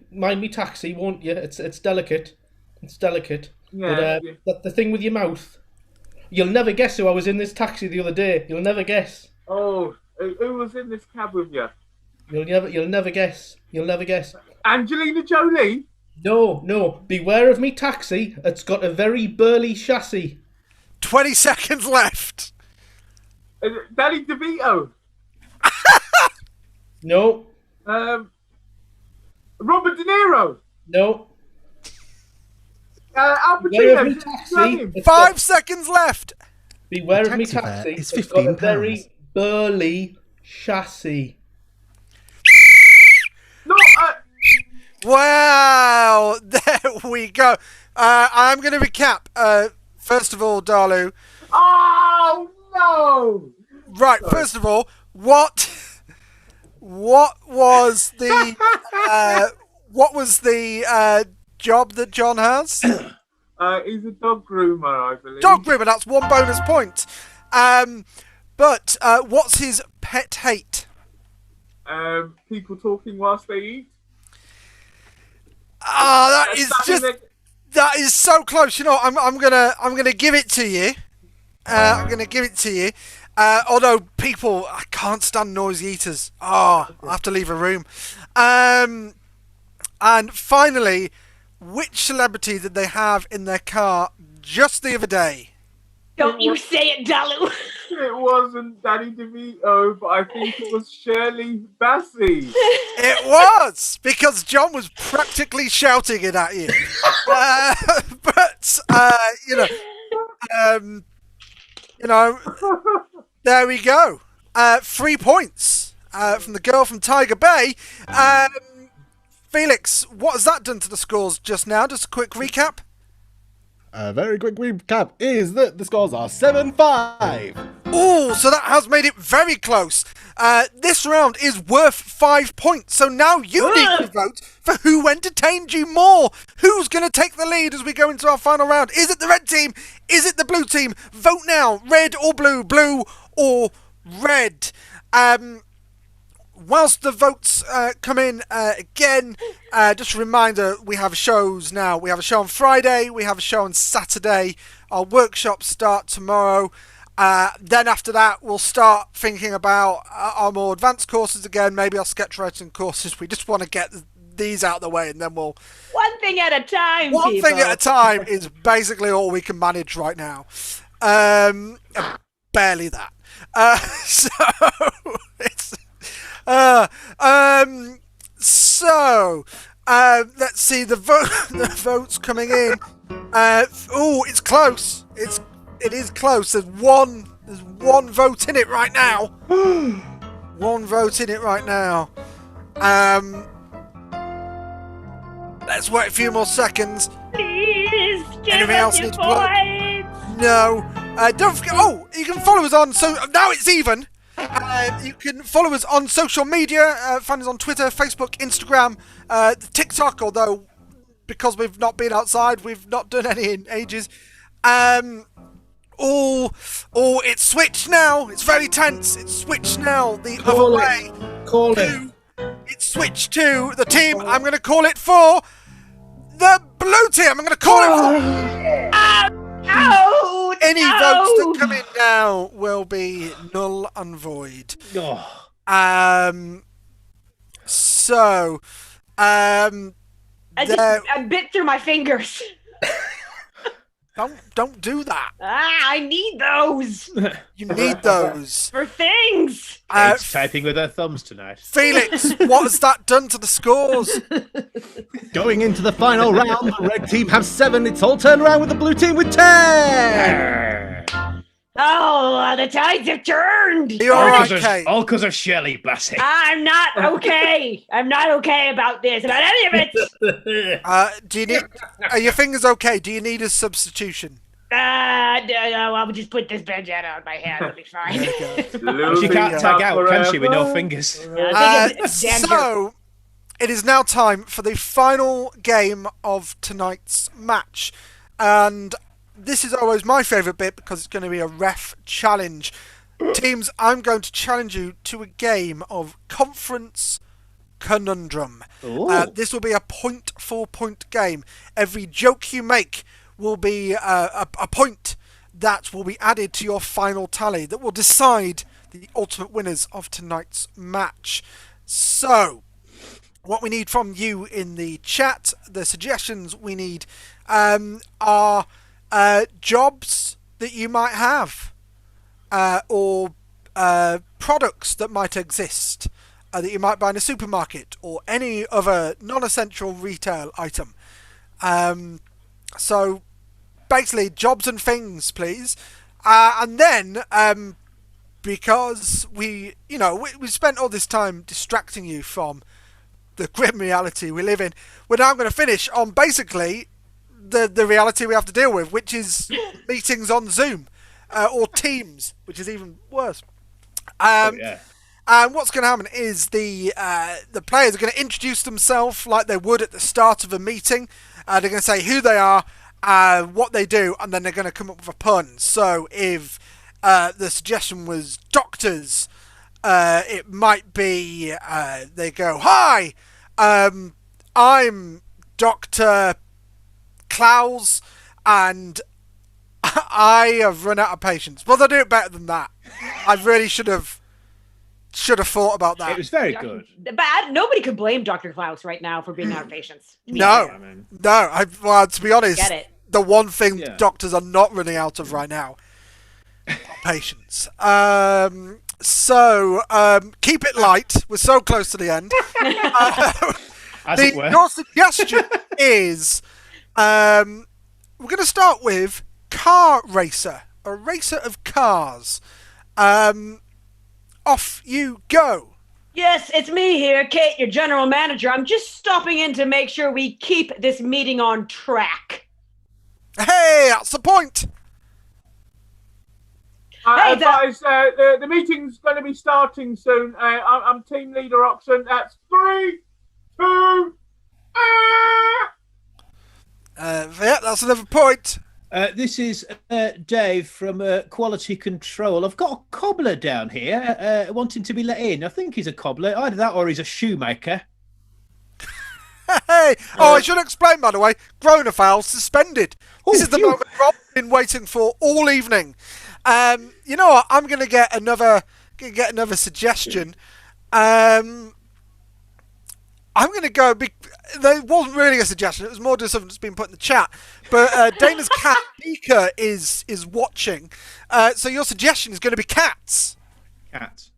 taxi, won't you? It's delicate. It's delicate. Yeah. But the thing with your mouth, you'll never guess who I was in this taxi the other day. You'll never guess. Oh, who was in this cab with you? You'll never guess. You'll never guess. Angelina Jolie? No. Beware of me taxi. It's got a very burly chassis. 20 seconds left. Danny DeVito? No. Robert De Niro? No. Al Beware of me Pacino? taxi. 5 seconds left. Beware of me taxi. It's It's got a £15. very burly chassis. No, Wow, there we go. I'm going to recap. First of all, Dalu. Oh no! Right. First of all, what was the job that John has? He's a dog groomer, I believe. Dog groomer. That's 1 bonus point. But what's his pet hate? People talking whilst they eat. Ah, that is so close. You know, I'm gonna give it to you. I'm gonna give it to you. Although I can't stand noisy eaters. Oh, I have to leave a room. And finally, which celebrity did they have in their car just the other day? Don't you say it, Dalu. It wasn't Danny DeVito, but I think it was Shirley Bassey. It was, because John was practically shouting it at you. There we go. 3 points from the girl from Tiger Bay. Felix, what has that done to the scores just now? Just a quick recap. A very quick recap is that the scores are 7-5. Oh, so that has made it very close. This round is worth 5 points, so now you need to vote for who entertained you more. Who's going to take the lead as we go into our final round? Is it the red team? Is it the blue team? Vote now. Red or blue? Blue or red? Whilst the votes come in again, just a reminder, we have shows now. We have a show on Friday, we have a show on Saturday. Our workshops start tomorrow. Then after that, we'll start thinking about our more advanced courses again, maybe our sketch writing courses. We just want to get these out of the way, and then we'll... One thing at a time, One people. thing at a time is basically all we can manage right now. Barely that. So, it's... Let's see the vote. The votes coming in. It's close. It is close. There's one vote in it right now. One vote in it right now. Let's wait a few more seconds. Please give Anything else us your need to plug? points. No. Don't forget. Oh, you can follow us on. So now it's even. You can follow us on social media. Find us on Twitter, Facebook, Instagram, TikTok. Although, because we've not been outside, we've not done any in ages. It's switched now. It's very tense. It's switched now. The other way. Call it. It's switched to the team. I'm going to call it for the blue team. I'm going to call it for... Any votes that come in now will be null and void. Oh. I bit through my fingers. Don't do that. I need those You need those. for things. It's typing with her thumbs tonight. Felix, what has that done to the scores? Going into the final round, the red team have 7. It's all turned around with the blue team with 10. Oh, the tides have turned. You're okay. All because of Shirley Bassey. I'm not okay. I'm not okay about this, about any of it. Do you need? Are your fingers okay? Do you need a substitution? No, I'll just put this bandana on my hand. It'll be fine. She can't tag out, can she, with no fingers? So, it is now time for the final game of tonight's match. And this is always my favourite bit because it's going to be a ref challenge. Teams, I'm going to challenge you to a game of Conference Conundrum. This will be a point-for-point game. Every joke you make will be a point that will be added to your final tally that will decide the ultimate winners of tonight's match. So, what we need from you in the chat, the suggestions we need are jobs that you might have or products that might exist that you might buy in a supermarket or any other non-essential retail item. So basically jobs and things, please. And then because we spent all this time distracting you from the grim reality we live in, we're now going to finish on basically the reality we have to deal with, which is meetings on Zoom or Teams, which is even worse. And what's going to happen is the players are going to introduce themselves like they would at the start of a meeting. They're going to say who they are, what they do, and then they're going to come up with a pun. So if the suggestion was doctors, it might be they go, "Hi, I'm Dr. Klaus, and I have run out of patience." Well, they do it better than that. I really should have thought about that. It was very good. But nobody could blame Dr. Klaus right now for being out of patience. No. To be honest, Get it. the one thing doctors are not running out of right now, patience. So keep it light. We're so close to the end. Your suggestion is we're going to start with car racer, a racer of cars. Off you go. Yes, it's me here, Kate, your general manager. I'm just stopping in to make sure we keep this meeting on track. Hey, that's the point. The meeting's going to be starting soon. I'm team leader Oxen. That's 3, 2. Yeah, that's another point. This is Dave from Quality Control. I've got a cobbler down here wanting to be let in. I think he's a cobbler. Either that or he's a shoemaker. Hey! I should explain, by the way, Grona foul suspended. This is the moment Rob's been waiting for all evening. You know what? I'm going to get another suggestion. I'm going to go... There wasn't really a suggestion. It was more just something that's been put in the chat. But Dana's cat, Mika, is watching. So your suggestion is going to be cats. Cats.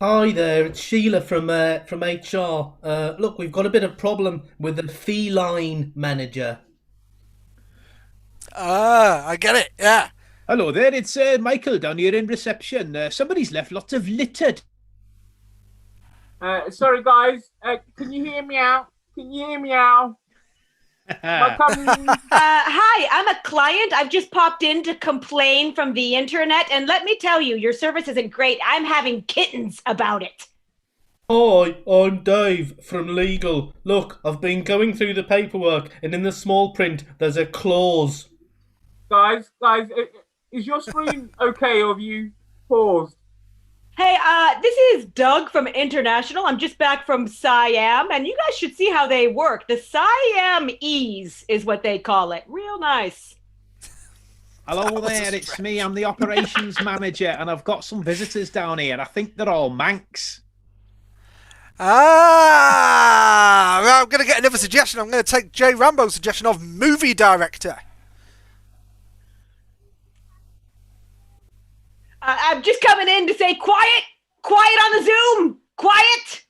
Hi there, it's Sheila from HR. Look, we've got a bit of problem with the feline manager. Ah, I get it. Yeah. Hello there, it's Michael down here in reception. Somebody's left lots of litter. Sorry, guys. Can you hear me out? Can you hear me out? Hi, I'm a client. I've just popped in to complain from the internet, and let me tell you, your service isn't great. I'm having kittens about it. Hi, I'm Dave from Legal. Look, I've been going through the paperwork, and in the small print, there's a clause. Guys, is your screen okay, or have you paused? Hey, this is Doug from International. I'm just back from Siam, and you guys should see how they work. The Siamese is what they call it. Real nice. Hello there, it's me. I'm the operations manager, and I've got some visitors down here. I think they're all Manx. Well, I'm going to get another suggestion. I'm going to take Jay Rambo's suggestion of movie director. I'm just coming in to say quiet on the Zoom, quiet.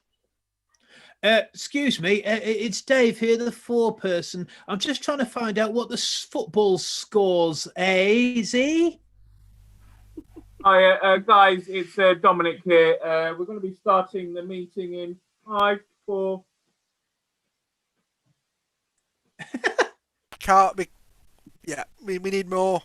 Excuse me, it's Dave here, the foreperson. I'm just trying to find out what the football scores, Z? Hi, guys, it's Dominic here. We're going to be starting the meeting in 5, 4. Can't be. Yeah, we need more.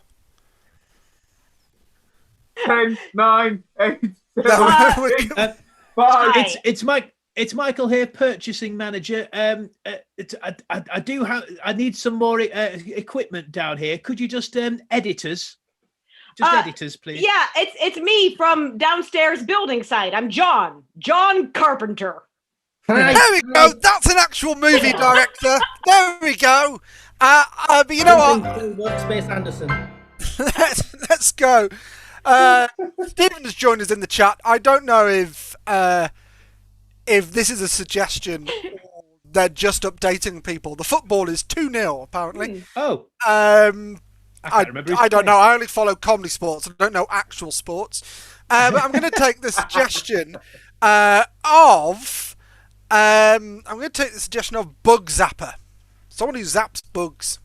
10, 9, 8, 7, No, 6, 5. It's Michael here, purchasing manager. I need some more equipment down here. Could you just edit us? Edit us, please. Yeah, it's me from downstairs building site. I'm John Carpenter. There we go. That's an actual movie director. There we go. But you know what? Workspace Anderson. Let's go. Stephen has joined us in the chat. I don't know if this is a suggestion or they're just updating people. The football is 2-0 apparently. Oh. I don't know. I only follow ComedySportz. I don't know actual sports. But I'm going to take the suggestion of Bug Zapper. Someone who zaps bugs.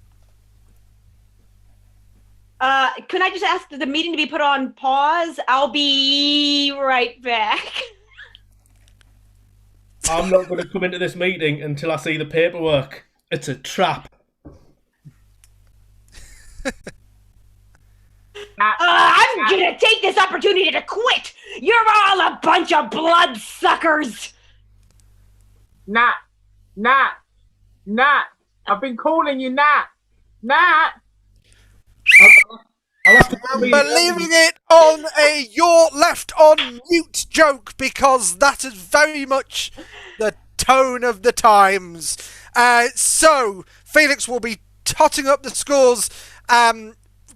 Can I just ask the meeting to be put on pause? I'll be right back. I'm not going to come into this meeting until I see the paperwork. It's a trap. I'm gonna take this opportunity to quit. You're all a bunch of bloodsuckers. Nat. I've been calling you Nat. I'm leaving it on a "you're left on mute" joke because that is very much the tone of the times. So Felix will be totting up the scores.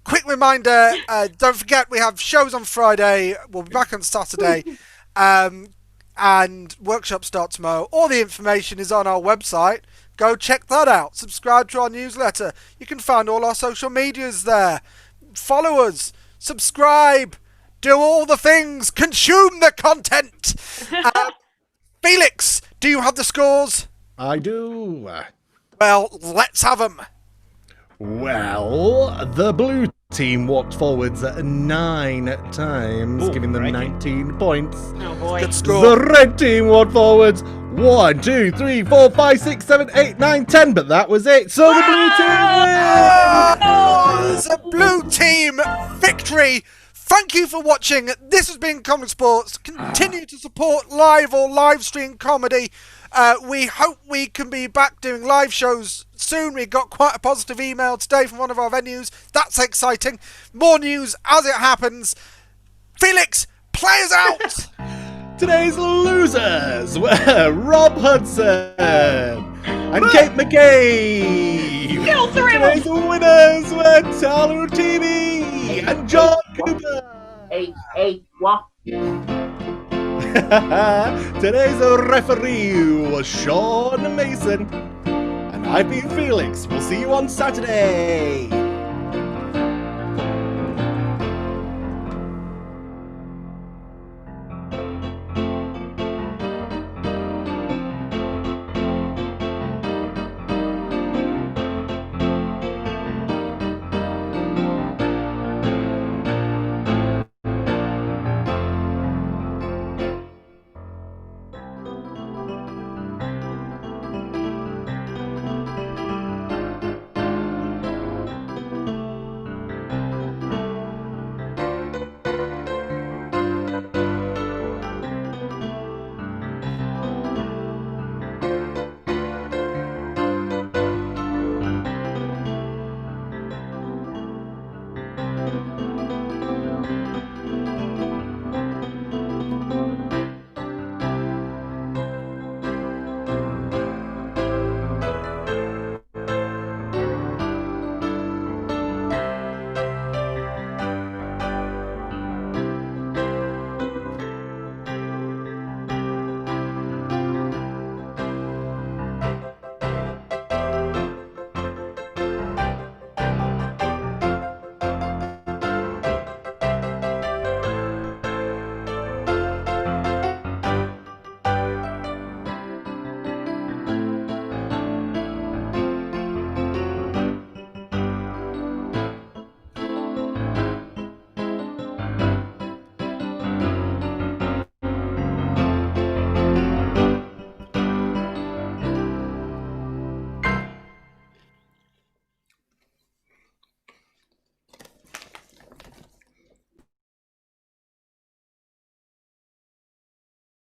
Quick reminder, don't forget we have shows on Friday. We'll be back on Saturday. And workshops start tomorrow. All the information is on our website. Go check that out. Subscribe to our newsletter. You can find all our social medias there. Follow us. Subscribe. Do all the things. Consume the content. Felix, do you have the scores? I do. Well, let's have them. Well, the blue team walked forwards 9 times, giving them 19 points. Oh boy. Good score. The red team walked forwards 1, 2, 3, 4, 5, 6, 7, 8, 9, 10, but that was it. So the blue team wins! It's a blue team victory. Thank you for watching. This has been ComedySportz. Continue to support live or live stream comedy. We hope we can be back doing live shows soon. We got quite a positive email today from one of our venues. That's exciting. More news as it happens. Felix, play us out. Today's losers were Rob Hudson and Kate McCabe. Kill three of Today's winners were Tyler TV and John Cooper. Hey, what? Today's referee was Sean Mason. And I've been Felix. We'll see you on Saturday.